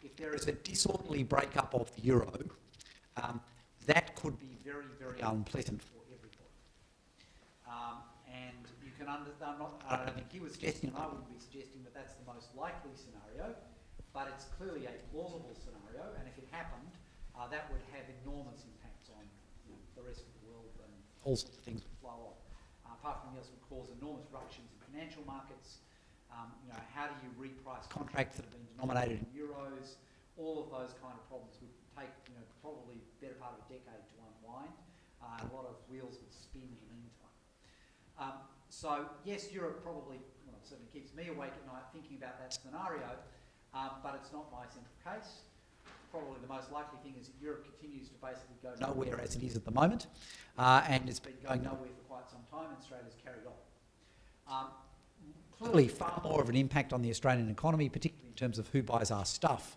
if there is a disorderly breakup of the euro, that could be very, very unpleasant for everybody. And you can understand, I don't think he was suggesting, and I wouldn't be suggesting that that's the most likely scenario, but it's clearly a plausible scenario, and if it happened, that would have enormous impacts on the rest of the world, and all sorts of things would flow on. Apart from this, would cause enormous ructions in financial markets. How do you reprice contracts that have been denominated in euros? All of those kind of problems would take, probably the better part of a decade to unwind. A lot of wheels would spin in the meantime. So yes, Europe probably, certainly keeps me awake at night thinking about that scenario, but it's not my central case. Probably the most likely thing is that Europe continues to basically go nowhere as it is at the moment, and it's been going nowhere for quite some time, and Australia's carried on. Clearly far more of an impact on the Australian economy, particularly in terms of who buys our stuff,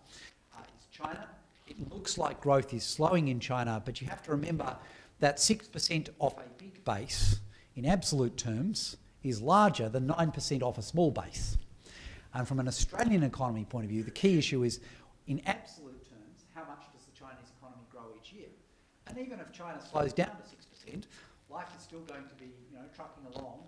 is China. It looks like growth is slowing in China, but you have to remember that 6% off a big base, in absolute terms, is larger than 9% off a small base. And from an Australian economy point of view, the key issue is, in absolute terms, how much does the Chinese economy grow each year? And even if China slows down to 6%, life is still going to be, trucking along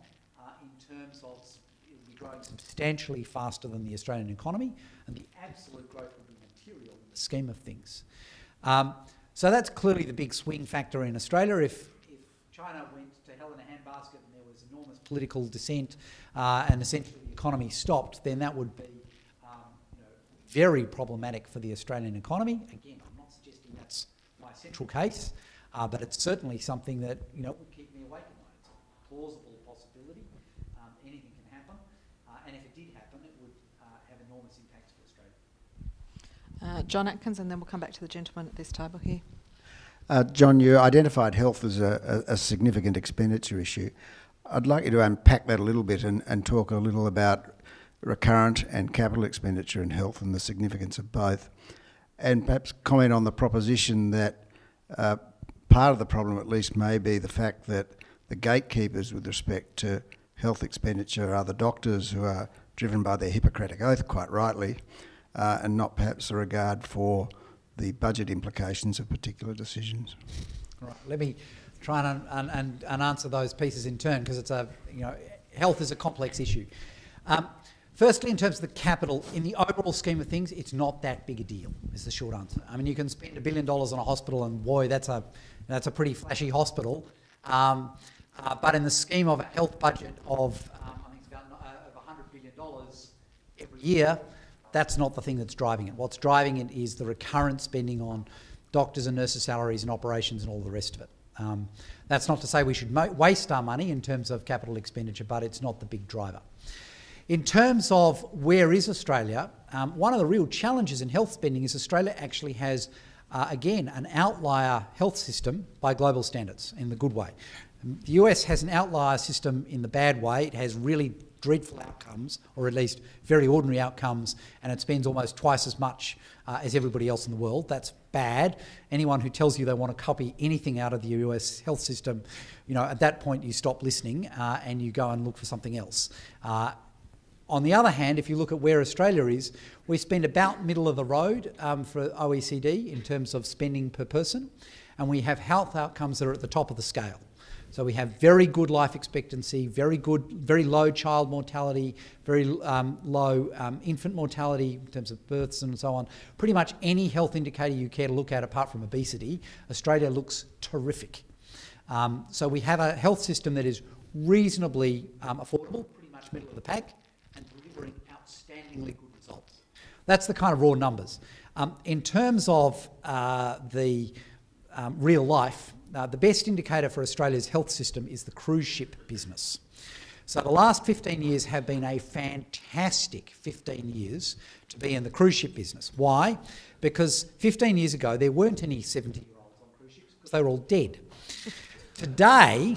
in terms of it'll be growing substantially faster than the Australian economy, and the absolute growth will be material in the scheme of things. So that's clearly the big swing factor in Australia. If China went to hell in a handbasket and there was enormous political dissent and essentially the economy stopped, then that would be very problematic for the Australian economy. Again, I'm not suggesting that's my central case, but it's certainly something that will keep me awake at night. It's a plausible possibility. Anything can happen, and if it did happen, it would have enormous impacts for Australia. John Atkins, and then we'll come back to the gentleman at this table here. John, you identified health as a significant expenditure issue. I'd like you to unpack that a little bit and talk a little about recurrent and capital expenditure in health and the significance of both, and perhaps comment on the proposition that part of the problem at least may be the fact that the gatekeepers with respect to health expenditure are the doctors, who are driven by their Hippocratic oath, quite rightly, and not perhaps a regard for the budget implications of particular decisions. Right. Let me try and answer those pieces in turn, because it's health is a complex issue. Firstly, in terms of the capital, in the overall scheme of things, it's not that big a deal, is the short answer. I mean, you can spend $1 billion on a hospital, and boy, that's a pretty flashy hospital. But in the scheme of a health budget of, I think it's about over $100 billion every year, that's not the thing that's driving it. What's driving it is the recurrent spending on doctors and nurses' salaries and operations and all the rest of it. That's not to say we should waste our money in terms of capital expenditure, but it's not the big driver. In terms of where is Australia, one of the real challenges in health spending is Australia actually has, again, an outlier health system by global standards, in the good way. The US has an outlier system in the bad way. It has really dreadful outcomes, or at least very ordinary outcomes, and it spends almost twice as much as everybody else in the world. That's bad. Anyone who tells you they want to copy anything out of the US health system, at that point you stop listening and you go and look for something else. On the other hand, if you look at where Australia is, we spend about middle of the road for OECD in terms of spending per person, and we have health outcomes that are at the top of the scale. So we have very good life expectancy, very low child mortality, very low infant mortality in terms of births and so on. Pretty much any health indicator you care to look at apart from obesity, Australia looks terrific. So we have a health system that is reasonably affordable, pretty much middle of the pack, and delivering outstandingly good results. That's the kind of raw numbers. In terms of the real life, the best indicator for Australia's health system is the cruise ship business. So the last 15 years have been a fantastic 15 years to be in the cruise ship business. Why? Because 15 years ago there weren't any 70-year-olds on cruise ships because they were all dead. Today,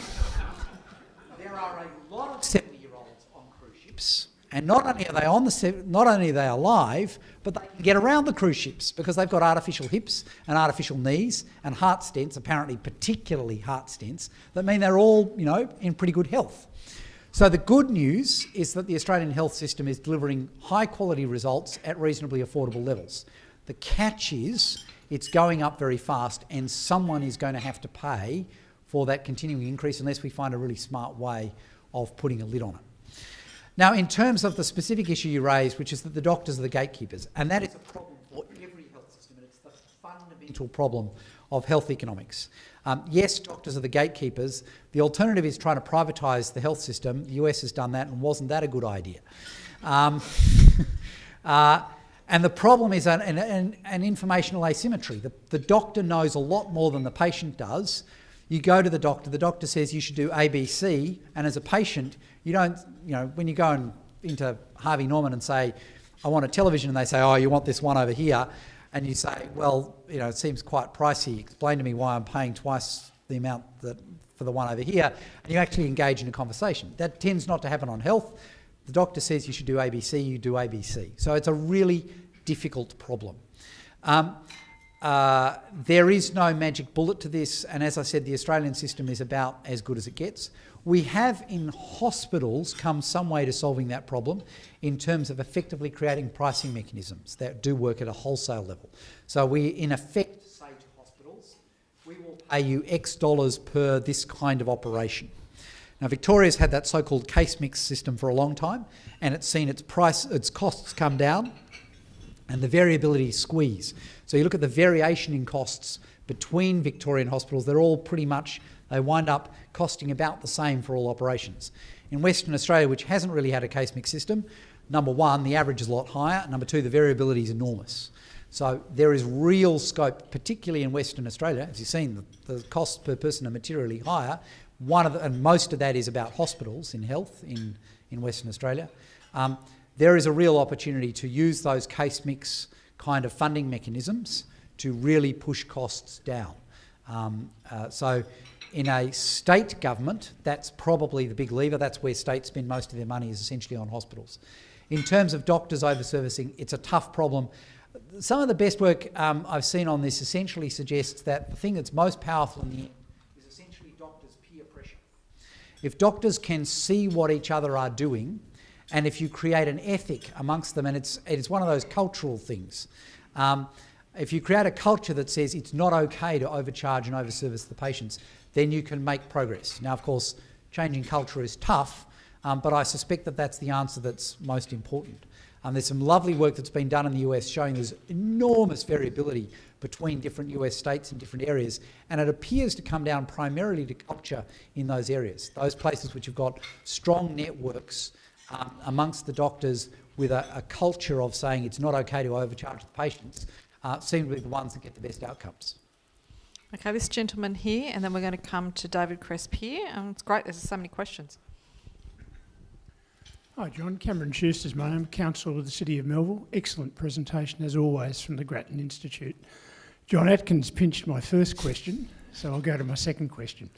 there are a lot of 70-year-olds on cruise ships, and not only are they alive, but they can get around the cruise ships because they've got artificial hips and artificial knees and heart stents, apparently particularly heart stents, that mean they're all, in pretty good health. So the good news is that the Australian health system is delivering high quality results at reasonably affordable levels. The catch is it's going up very fast, and someone is going to have to pay for that continuing increase unless we find a really smart way of putting a lid on it. Now, in terms of the specific issue you raised, which is that the doctors are the gatekeepers, and that is a problem for every health system, and it's the fundamental problem of health economics. Yes, doctors are the gatekeepers. The alternative is trying to privatise the health system. The US has done that, and wasn't that a good idea? And the problem is an informational asymmetry. The doctor knows a lot more than the patient does. You go to the doctor says you should do ABC, and as a patient, you don't, when you go into Harvey Norman and say, I want a television, and they say, oh, you want this one over here, and you say, well, it seems quite pricey. Explain to me why I'm paying twice the amount for the one over here, and you actually engage in a conversation. That tends not to happen on health. The doctor says you should do ABC, you do ABC. So it's a really difficult problem. There is no magic bullet to this, and as I said, the Australian system is about as good as it gets. We have in hospitals come some way to solving that problem in terms of effectively creating pricing mechanisms that do work at a wholesale level. So we, in effect, say to hospitals, we will pay you X dollars per this kind of operation. Now, Victoria's had that so-called case mix system for a long time, and it's seen its costs come down and the variability squeeze. So you look at the variation in costs between Victorian hospitals, they're all pretty much, they wind up costing about the same for all operations. In Western Australia, which hasn't really had a case mix system, Number one, the average is a lot higher. Number two, the variability is enormous. So there is real scope, particularly in Western Australia. As you've seen, the costs per person are materially higher. And most of that is about hospitals in health in Western Australia. There is a real opportunity to use those case mix kind of funding mechanisms to really push costs down. So in a state government, that's probably the big lever. That's where states spend most of their money, is essentially on hospitals. In terms of doctors over-servicing, it's a tough problem. Some of the best work I've seen on this essentially suggests that the thing that's most powerful in the end is essentially doctors' peer pressure. If doctors can see what each other are doing, and if you create an ethic amongst them, and it's one of those cultural things, if you create a culture that says it's not okay to overcharge and overservice the patients, then you can make progress. Now, of course, changing culture is tough, but I suspect that that's the answer that's most important. There's some lovely work that's been done in the US showing there's enormous variability between different US states and different areas, and it appears to come down primarily to culture in those areas. Those places which have got strong networks amongst the doctors with a culture of saying it's not okay to overcharge the patients seem to be the ones that get the best outcomes. Okay, this gentleman here, and then we're going to come to David Cresp here. It's great, there's so many questions. Hi John, Cameron Schuster's my name, Councillor of the City of Melville. Excellent presentation as always from the Gratton Institute. John Atkins pinched my first question, so I'll go to my second question.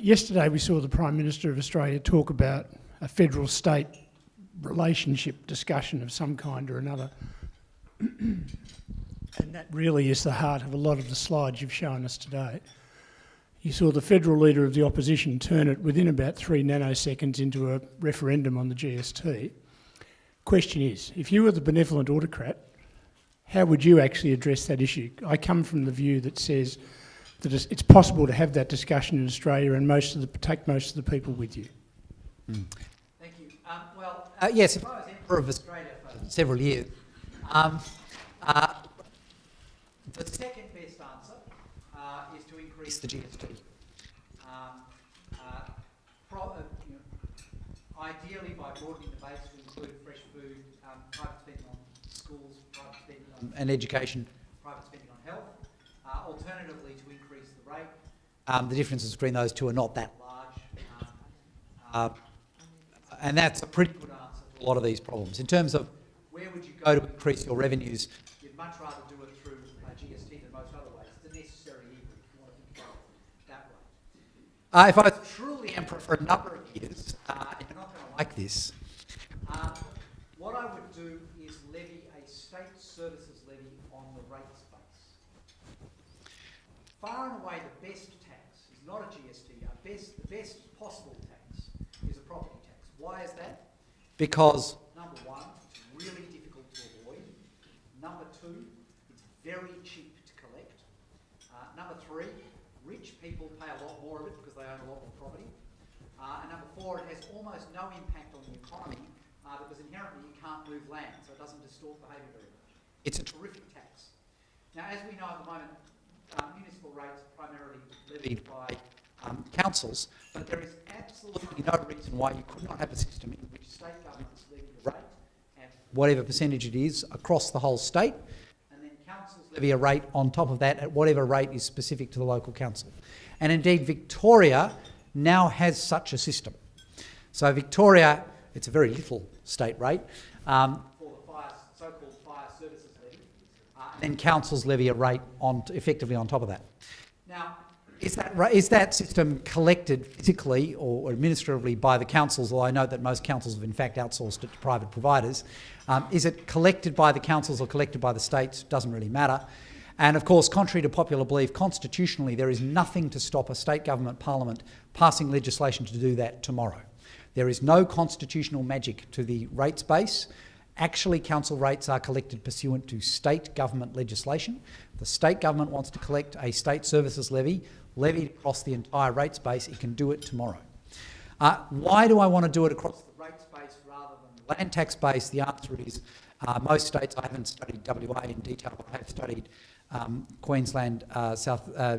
Yesterday we saw the Prime Minister of Australia talk about a federal-state relationship discussion of some kind or another. And that really is the heart of a lot of the slides you've shown us today. You saw the federal leader of the opposition turn it within about 3 nanoseconds into a referendum on the GST. Question is, if you were the benevolent autocrat, how would you actually address that issue? I come from the view that says that it's possible to have that discussion in Australia and take most of the people with you. Thank you. Yes, if I was Emperor of Australia for several years, the second best answer is to increase the GST. Ideally by broadening the base to include fresh food, private spending on schools, private spending on education, private spending on health. Alternatively, to increase the rate. The differences between those two are not that large. And that's a pretty good answer to a lot of these problems. In terms of where would you go to increase your revenues, you'd much rather do it through GST than most other ways. It's a necessary evil if you want to think about it that way. If I was truly Emperor for a number of years, and you're not going to like this, what I would do is levy a state services levy on the rates base. Far and away the best tax is not a GST. The best possible tax is a property tax. Why is that? Because, number one, it's really difficult to avoid. Number two, it's very cheap to collect. Number three, rich people pay a lot more of it because they own a lot more property. And number four, it has almost no impact on the economy because inherently you can't move land, so it doesn't distort behaviour very much. It's a terrific tax. Now, as we know at the moment, municipal rates are primarily levied by councils, but there is absolutely no reason why you could not have a system in which state governments levy a rate at whatever percentage it is across the whole state, and then councils levy a rate on top of that at whatever rate is specific to the local council. And indeed, Victoria now has such a system. So Victoria, it's a very little state rate for the so-called fire services levy, and then councils levy a rate effectively on top of that. Now, is that system collected physically or administratively by the councils? Although I know that most councils have in fact outsourced it to private providers. Is it collected by the councils or collected by the states? Doesn't really matter. And of course, contrary to popular belief, constitutionally there is nothing to stop a state government parliament passing legislation to do that tomorrow. There is no constitutional magic to the rates base. Actually, council rates are collected pursuant to state government legislation. The state government wants to collect a state services levy levied across the entire rates base. It can do it tomorrow. Why do I want to do it across the rates base rather than the land tax base? The answer is most states, I haven't studied WA in detail, but I have studied Queensland,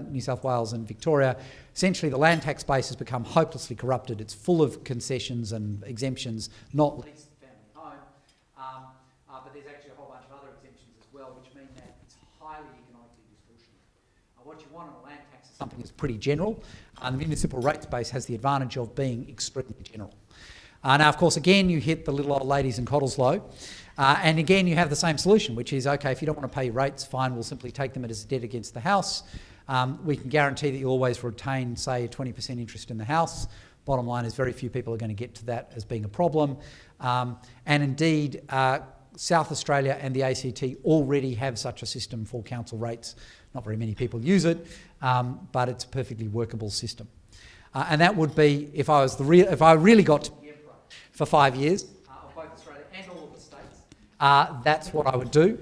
New South Wales and Victoria. Essentially, the land tax base has become hopelessly corrupted. It's full of concessions and exemptions, not least the family home. But there's actually a whole bunch of other exemptions as well, which mean that it's highly economically distortionate. What you want on a land tax is something that's pretty general. The municipal rates base has the advantage of being extremely general. Now, of course, again, you hit the little old ladies in Cottesloe. And again, you have the same solution, which is, okay, if you don't want to pay your rates, fine, we'll simply take them as debt against the house. We can guarantee that you always retain, say, 20% interest in the house. Bottom line is very few people are going to get to that as being a problem. And indeed, South Australia and the ACT already have such a system for council rates. Not very many people use it, but it's a perfectly workable system. And that would be, if I really got to be emperor for 5 years of both Australia and all of the states, that's what I would do.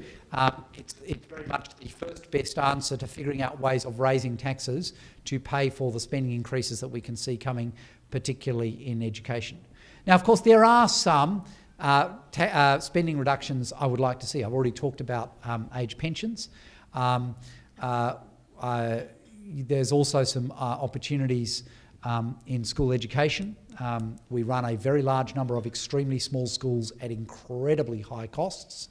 It's very much the first best answer to figuring out ways of raising taxes to pay for the spending increases that we can see coming, particularly in education. Now, of course, there are some spending reductions I would like to see. I've already talked about age pensions. There's also some opportunities in school education. We run a very large number of extremely small schools at incredibly high costs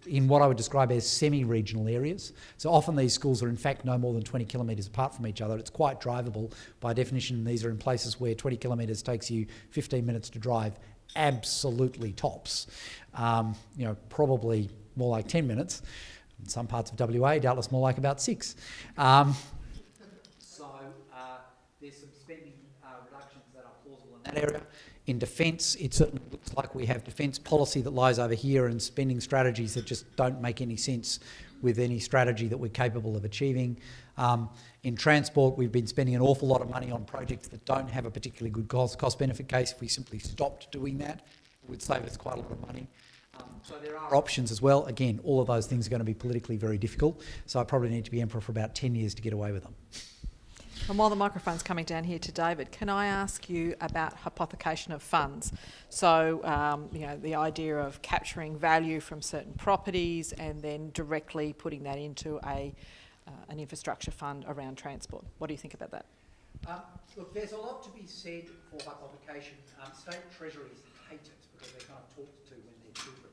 in what I would describe as semi-regional areas. So often these schools are in fact no more than 20 kilometres apart from each other. It's quite drivable. By definition, these are in places where 20 kilometres takes you 15 minutes to drive, absolutely tops. Probably more like 10 minutes. In some parts of WA, doubtless more like about 6. There's some spending reductions that are plausible in that area. In defence, it certainly looks like we have defence policy that lies over here and spending strategies that just don't make any sense with any strategy that we're capable of achieving. In transport, we've been spending an awful lot of money on projects that don't have a particularly good cost-benefit case. If we simply stopped doing that, it would save us quite a lot of money. So there are options as well. Again, all of those things are going to be politically very difficult, so I probably need to be Emperor for about 10 years to get away with them. And while the microphone's coming down here to David, can I ask you about hypothecation of funds? So, the idea of capturing value from certain properties and then directly putting that into an infrastructure fund around transport. What do you think about that? Look, there's a lot to be said for hypothecation. State treasuries hate it because they're kind of talked to when they're children.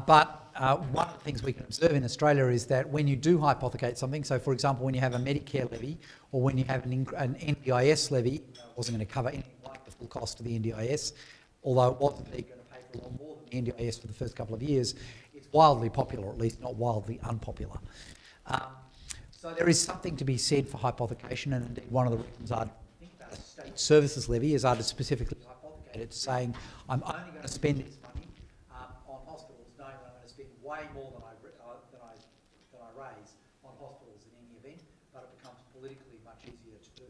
But one of the things we can observe in Australia is that when you do hypothecate something, so for example, when you have a Medicare levy or when you have an NDIS levy, I wasn't going to cover anything like the full cost of the NDIS, although it wasn't going to pay for a lot more than the NDIS for the first couple of years, it's wildly popular, or at least not wildly unpopular. So there is something to be said for hypothecation, and indeed one of the reasons I'd think about a state services levy is I'd specifically hypothecate it, saying I'm only going to spend this money on hospitals, knowing that I'm going to spend way more than I raise on hospitals in any event, but it becomes politically much easier to do.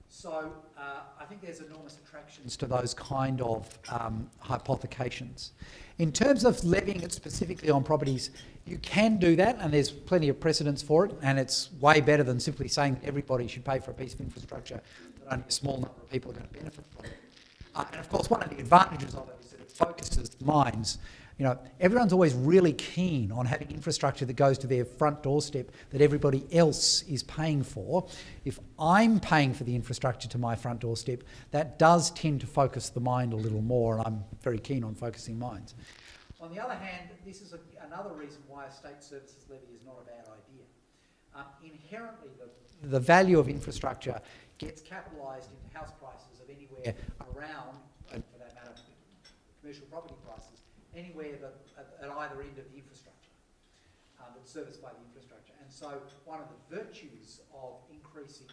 So I think there's enormous attractions to those kind of hypothecations. In terms of levying it specifically on properties, you can do that, and there's plenty of precedence for it, and it's way better than simply saying that everybody should pay for a piece of infrastructure that only a small number of people are going to benefit from. And of course, one of the advantages of it is that it focuses minds. Everyone's always really keen on having infrastructure that goes to their front doorstep that everybody else is paying for. If I'm paying for the infrastructure to my front doorstep, that does tend to focus the mind a little more, and I'm very keen on focusing minds. On the other hand, this is another reason why a state services levy is not a bad idea. Inherently, the value of infrastructure gets capitalised into house prices of anywhere around, and for that matter, commercial property prices, anywhere at either end of the infrastructure that's serviced by the infrastructure. And so one of the virtues of increasing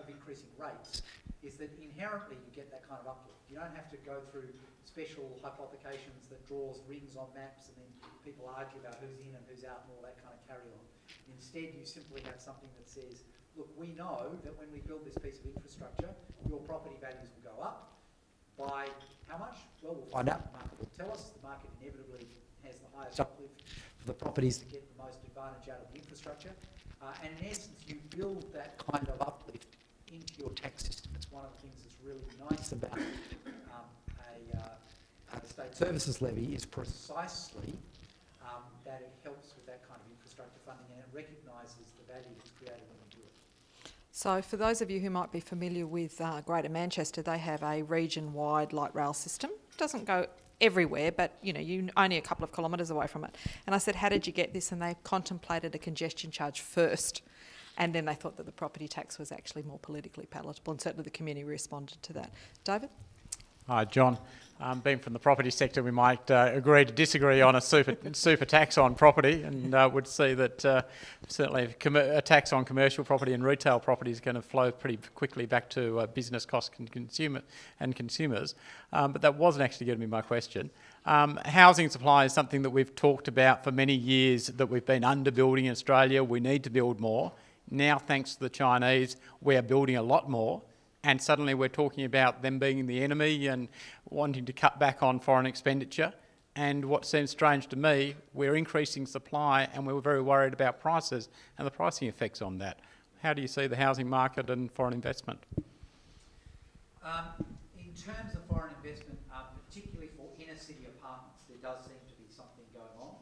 increasing rates is that inherently you get that kind of uplift. You don't have to go through special hypothecations that draws rings on maps and then people argue about who's in and who's out and all that kind of carry on. Instead, you simply have something that says, look, we know that when we build this piece of infrastructure, your property values will go up. By how much? Well, we'll find out. The market will tell us. The market inevitably has the highest uplift for the properties that get the most advantage out of the infrastructure. And in essence, you build that kind of uplift into your tax system. It's one of the things that's really nice about a state services levy is precisely that it helps with that kind of infrastructure funding and it recognises the value that's created when you do it. So for those of you who might be familiar with Greater Manchester, they have a region-wide light rail system. It doesn't go everywhere, but you're only a couple of kilometres away from it. And I said, how did you get this? And they contemplated a congestion charge first, and then they thought that the property tax was actually more politically palatable, and certainly the community responded to that. David? Hi, John. Being from the property sector, we might agree to disagree on a super tax on property, and would see that certainly a tax on commercial property and retail property is going to flow pretty quickly back to business costs and consumers. But that wasn't actually going to be my question. Housing supply is something that we've talked about for many years, that we've been underbuilding in Australia. We need to build more. Now, thanks to the Chinese, we are building a lot more. And suddenly we're talking about them being the enemy and wanting to cut back on foreign expenditure. And what seems strange to me, we're increasing supply and we're very worried about prices and the pricing effects on that. How do you see the housing market and foreign investment? In terms of foreign investment, particularly for inner city apartments, there does seem to be something going on.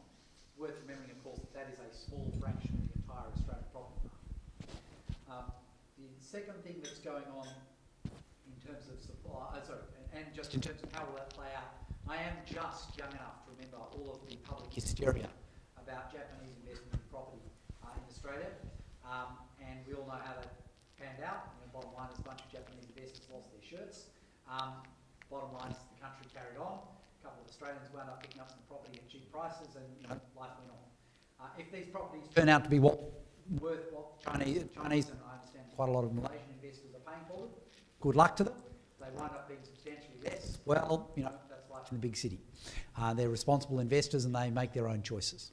It's worth remembering, of course, that is a small fraction of the entire Australian property market. The second thing that's going on in terms of supply, and just in terms of how will that play out, I am just young enough to remember all of the public hysteria about Japanese investment in property in Australia, and we all know how that panned out. Bottom line is a bunch of Japanese investors lost their shirts. Bottom line is the country carried on. A couple of Australians wound up picking up some property at cheap prices, and life went on. If these properties turn out to be worth what Chinese, and I understand quite a lot of Malaysian investors are paying for them, good luck to them. They wind up being substantially less. Well, that's life in the big city. They're responsible investors and they make their own choices.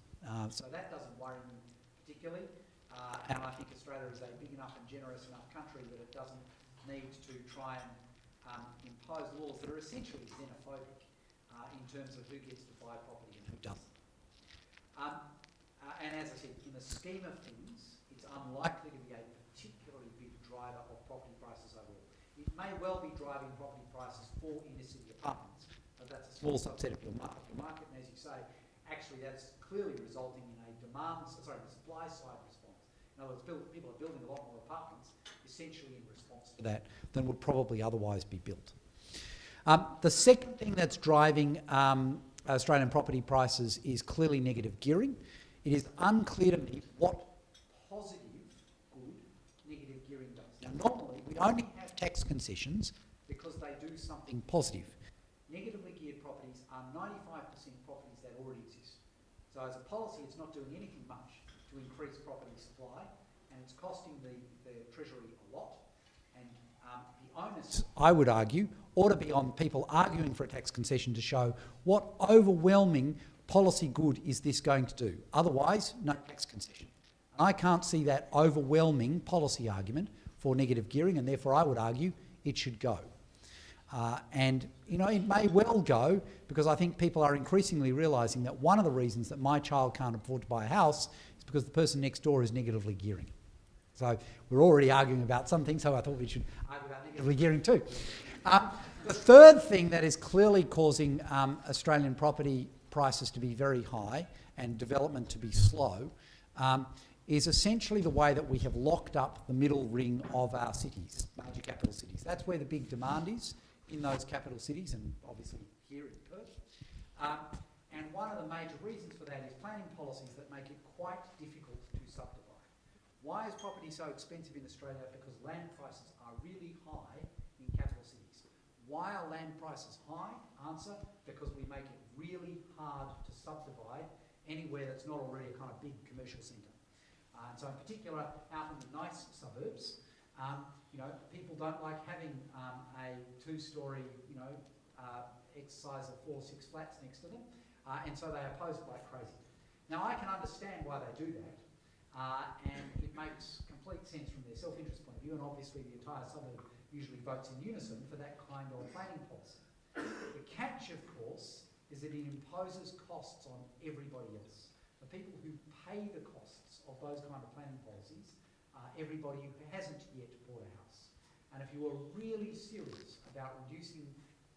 So that doesn't worry me particularly. And I think Australia is a big enough and generous enough country that it doesn't need to try and impose laws that are essentially xenophobic in terms of who gets to buy property and who doesn't. And as I said, in the scheme of things, it's unlikely to be a particularly big driver of property prices overall. It may well be driving property prices for inner city apartments, but that's a small subset of your market. And as you say, actually that's clearly resulting in a supply side response. In other words, people are building a lot more apartments essentially in response to that than would probably otherwise be built. The second thing that's driving Australian property prices is clearly negative gearing. It is unclear to me what positive good negative gearing does. Now, normally we only have tax concessions because they do something positive. Negatively geared properties are 95% properties that already exist. So as a policy, it's not doing anything much to increase property supply, and it's costing the Treasury a lot. And the onus, I would argue, ought to be on people arguing for a tax concession to show what overwhelming policy good is this going to do. Otherwise, no tax concession. And I can't see that overwhelming policy argument for negative gearing, and therefore I would argue it should go. And it may well go because I think people are increasingly realising that one of the reasons that my child can't afford to buy a house is because the person next door is negatively gearing. So we're already arguing about something, so I thought we should argue about negatively gearing too. The third thing that is clearly causing Australian property prices to be very high and development to be slow is essentially the way that we have locked up the middle ring of our cities, major capital cities. That's where the big demand is, in those capital cities, and obviously here in Perth. And one of the major reasons for that is planning policies that make it quite difficult to subdivide. Why is property so expensive in Australia? Because land prices are really high in capital cities. Why are land prices high? Answer, because we make it really hard to subdivide anywhere that's not already a kind of big commercial centre. And so in particular, out in the nice suburbs, people don't like having a two-storey, exercise of 4 or 6 flats next to them, and so they oppose it like crazy. Now, I can understand why they do that, and it makes complete sense from their self-interest point of view, and obviously the entire suburb usually votes in unison for that kind of planning policy. The catch, of course, is that it imposes costs on everybody else. The people who pay the costs of those kind of planning policies are everybody who hasn't yet bought a house. And if you were really serious about reducing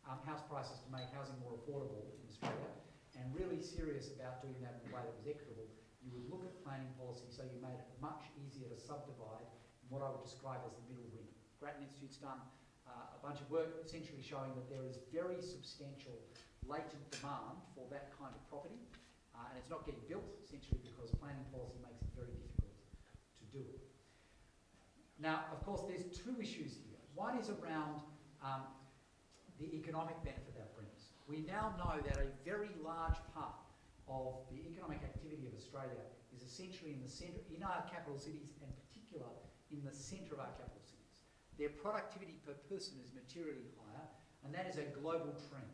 house prices to make housing more affordable in Australia, and really serious about doing that in a way that was equitable, you would look at planning policy so you made it much easier to subdivide in what I would describe as the middle ring. Gratton Institute's done a bunch of work essentially showing that there is very substantial latent demand for that kind of property, and it's not getting built essentially because planning policy makes it very difficult to do it. Now, of course, there's two issues here. One is around the economic benefit that brings. We now know that a very large part of the economic activity of Australia is essentially in the centre, in our capital cities, and particular in the centre of our capital cities. Their productivity per person is materially higher, and that is a global trend.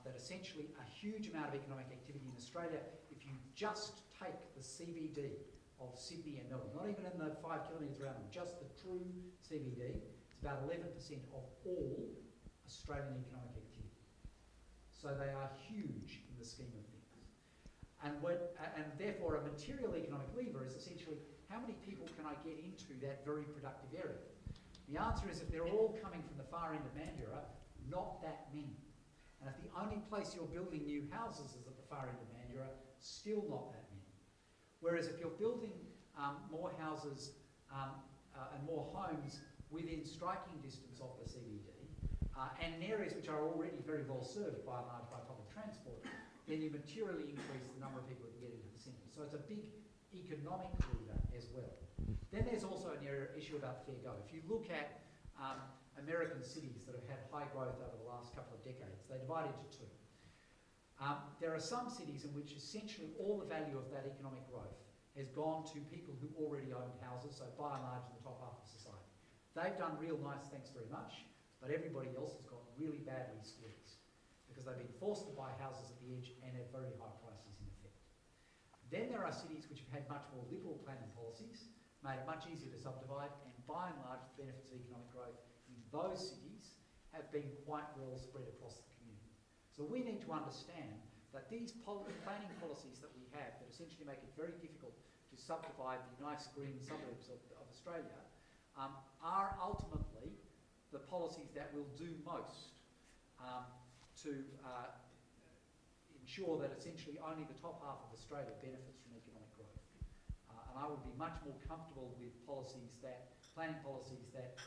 That essentially a huge amount of economic activity in Australia, if you just take the CBD of Sydney and Melbourne, not even in the 5 kilometres around them, just the true CBD, it's about 11% of all Australian economic activity. So they are huge in the scheme of things. And therefore a material economic lever is essentially how many people can I get into that very productive area? The answer is if they're all coming from the far end of Mandurah, not that many. And if the only place you're building new houses is at the far end of Mandurah, still not that many. Whereas if you're building more houses and more homes within striking distance of the CBD, and in areas which are already very well served by and large by public transport, then you materially increase the number of people who can get into the centre. So it's a big economic lever as well. Then there's also an issue about fair go. If you look at American cities that have had high growth over the last couple of decades, they divide into two. There are some cities in which essentially all the value of that economic growth has gone to people who already owned houses, so by and large in the top half of society. They've done real nice, thanks very much, but everybody else has got really badly squeezed because they've been forced to buy houses at the edge and at very high prices in effect. Then there are cities which have had much more liberal planning policies, made it much easier to subdivide, and by and large the benefits of economic growth in those cities have been quite well spread across the community. So we need to understand that these planning policies that we have that essentially make it very difficult to subdivide the nice green suburbs of Australia are ultimately the policies that will do most to ensure that essentially only the top half of Australia benefits from economic growth. And I would be much more comfortable with planning policies that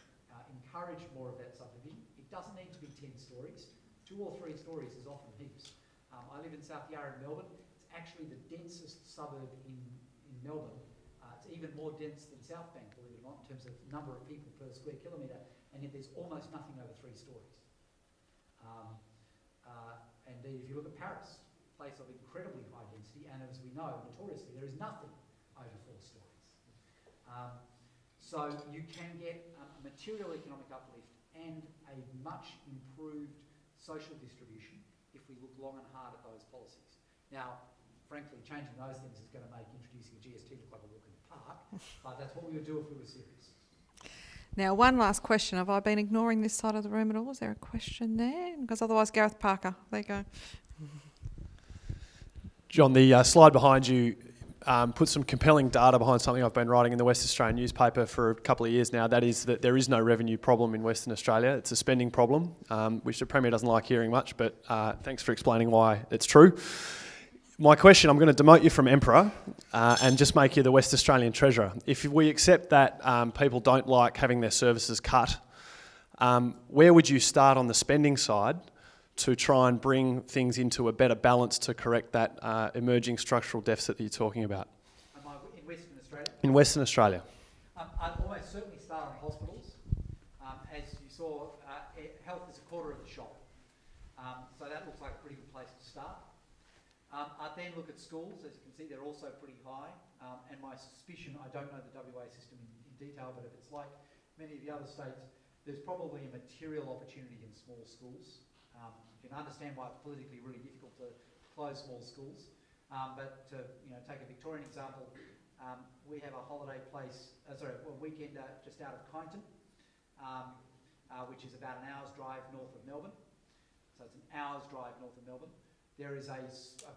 encourage more of that subdivision. It doesn't need to be 10 stories. 2 or 3 stories is often heaps. I live in South Yarra in Melbourne. It's actually the densest suburb in Melbourne. It's even more dense than South Bank, believe it or not, in terms of number of people per square kilometre, and yet there's almost nothing over 3 stories. Indeed, if you look at Paris, a place of incredibly high density, and as we know, notoriously, there is nothing over 4 stories. So you can get a material economic uplift and a much improved social distribution if we look long and hard at those policies. Now, frankly, changing those things is going to make introducing a GST look like a walk in the park, but that's what we would do if we were serious. Now, one last question. Have I been ignoring this side of the room at all? Is there a question there? Because otherwise, Gareth Parker. There you go. John, the slide behind you put some compelling data behind something I've been writing in the West Australian newspaper for a couple of years now. That is that there is no revenue problem in Western Australia. It's a spending problem, which the Premier doesn't like hearing much, but thanks for explaining why it's true. My question, I'm going to demote you from Emperor and just make you the West Australian Treasurer. If we accept that people don't like having their services cut, where would you start on the spending side to try and bring things into a better balance to correct that emerging structural deficit that you're talking about? Am I in Western Australia? In Western Australia. I'd almost certainly start on hospitals. As you saw, health is a quarter of the shop. So that looks like a pretty good place to start. I'd then look at schools. As you can see, they're also pretty high. And my suspicion, I don't know the WA system in detail, but if it's like many of the other states, there's probably a material opportunity in small schools. You can understand why it's politically really difficult to close small schools. But to take a Victorian example, we have a holiday place, a weekend just out of Kyneton, which is about an hour's drive north of Melbourne. So it's an hour's drive north of Melbourne. There is a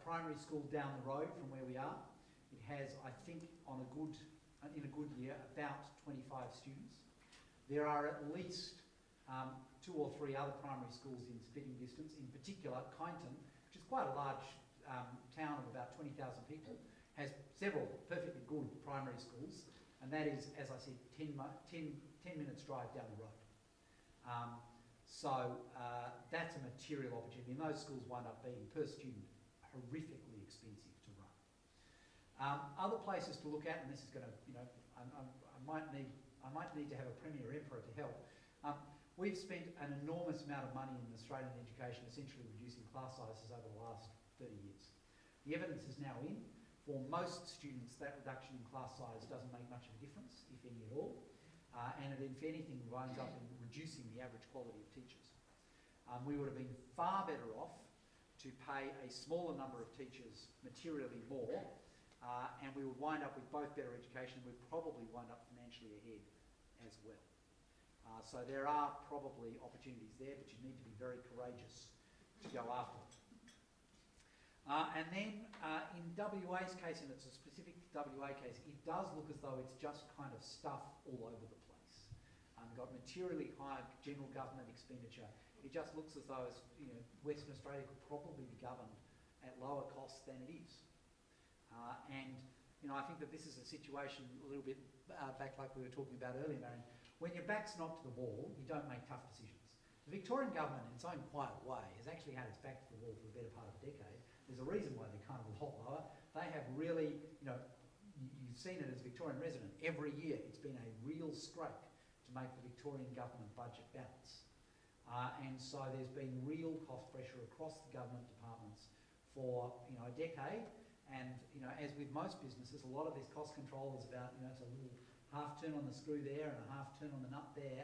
primary school down the road from where we are. It has, I think, in a good year, about 25 students. There are at least 2 or 3 other primary schools in spitting distance. In particular, Kyneton, which is quite a large town of about 20,000 people, has several perfectly good primary schools. and that is, as I said, 10 minutes drive down the road. That's a material opportunity, and those schools wind up being, per student, horrifically expensive to run. Other places to look at, and this is going to, I might need to have a Premier Emperor to help. We've spent an enormous amount of money in Australian education essentially reducing class sizes over the last 30 years. The evidence is now in. For most students, that reduction in class size doesn't make much of a difference, if any at all. And it, if anything, winds up in reducing the average quality of teachers. We would have been far better off to pay a smaller number of teachers materially more, and we would wind up with both better education. We'd probably wind up financially ahead as well. So there are probably opportunities there, but you need to be very courageous to go after them. And then in WA's case, and it's a specific WA case, it does look as though it's just kind of stuff all over the place. We've got materially higher general government expenditure. It just looks as though Western Australia could probably be governed at lower costs than it is. I think that this is a situation a little bit back like we were talking about earlier, Marion. When your back's knocked to the wall, you don't make tough decisions. The Victorian government, in its own quiet way, has actually had its back to the wall for a better part of a decade. There's a reason why they're kind of a lot lower. They have really, you've seen it as a Victorian resident, every year it's been a real scrape to make the Victorian government budget balance. And so there's been real cost pressure across the government departments for a decade. And as with most businesses, a lot of this cost control is about it's a little half turn on the screw there and a half turn on the nut there.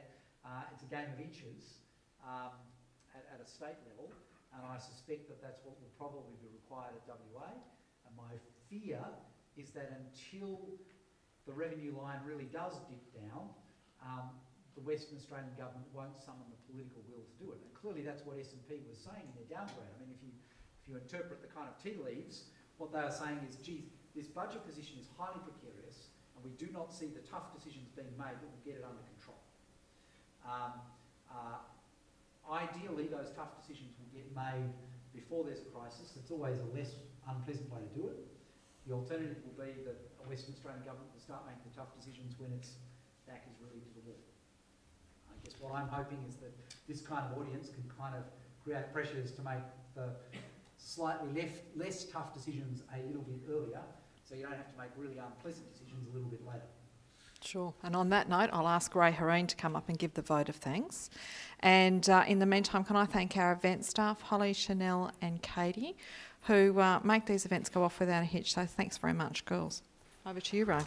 It's a game of inches at a state level, and I suspect that that's what will probably be required at WA. And my fear is that until the revenue line really does dip down, the Western Australian government won't summon the political will to do it. And clearly that's what S&P was saying in their downgrade. I mean, if you interpret the kind of tea leaves, what they are saying is, geez, this budget position is highly precarious, and we do not see the tough decisions being made that will get it under control. Ideally, those tough decisions will get made before there's a crisis. It's always a less unpleasant way to do it. The alternative will be that a Western Australian government will start making the tough decisions when its back is really to the wall. I guess what I'm hoping is that this kind of audience can kind of create pressures to make the slightly less tough decisions a little bit earlier, so you don't have to make really unpleasant decisions a little bit later. Sure. And on that note, I'll ask Ray Hareen to come up and give the vote of thanks. And in the meantime, can I thank our event staff, Holly, Chanel and Katie, who make these events go off without a hitch. So thanks very much, girls. Over to you, Ray.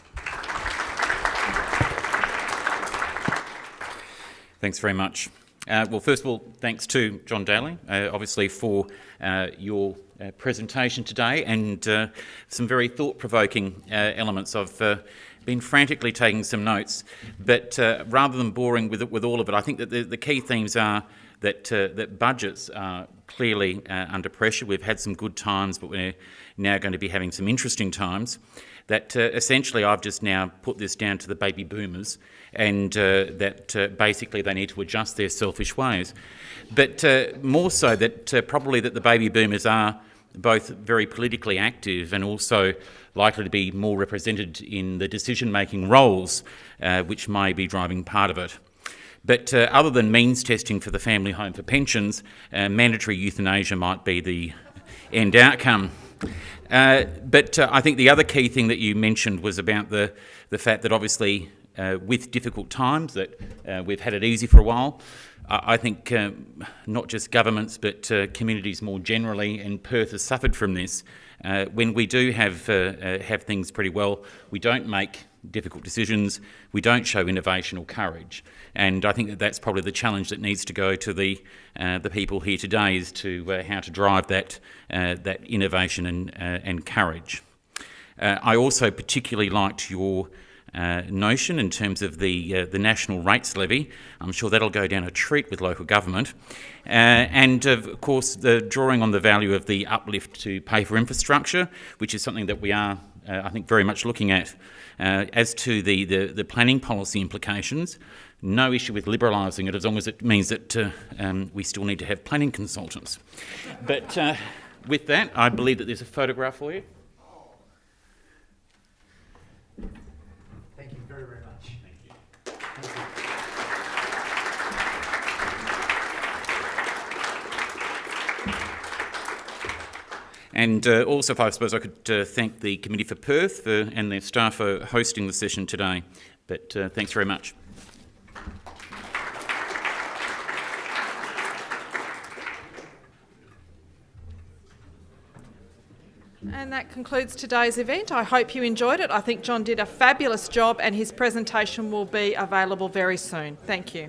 Thanks very much. Well, first of all, thanks to John Daley, obviously, for your presentation today and some very thought-provoking elements. I've been frantically taking some notes, but rather than boring with all of it, I think that the key themes are that budgets are clearly under pressure. We've had some good times, but we're now going to be having some interesting times. That essentially I've just now put this down to the baby boomers, and that basically they need to adjust their selfish ways. But more so that probably that the baby boomers are both very politically active and also likely to be more represented in the decision-making roles, which may be driving part of it. But other than means testing for the family home for pensions, mandatory euthanasia might be the end outcome. But I think the other key thing that you mentioned was about the fact that obviously with difficult times that we've had it easy for a while. I think not just governments but communities more generally, and Perth has suffered from this. When we do have things pretty well, we don't make difficult decisions, we don't show innovation or courage. And I think that that's probably the challenge that needs to go to the people here today, is to how to drive that innovation and courage. I also particularly liked your notion in terms of the national rates levy. I'm sure that'll go down a treat with local government. And of course, the drawing on the value of the uplift to pay for infrastructure, which is something that we are, I think, very much looking at. As to the planning policy implications, no issue with liberalising it as long as it means that we still need to have planning consultants. But with that, I believe that there's a photograph for you. Thank you very And also, I suppose I could thank the Committee for Perth and their staff for hosting the session today. But thanks very much. And that concludes today's event. I hope you enjoyed it. I think John did a fabulous job and his presentation will be available very soon. Thank you.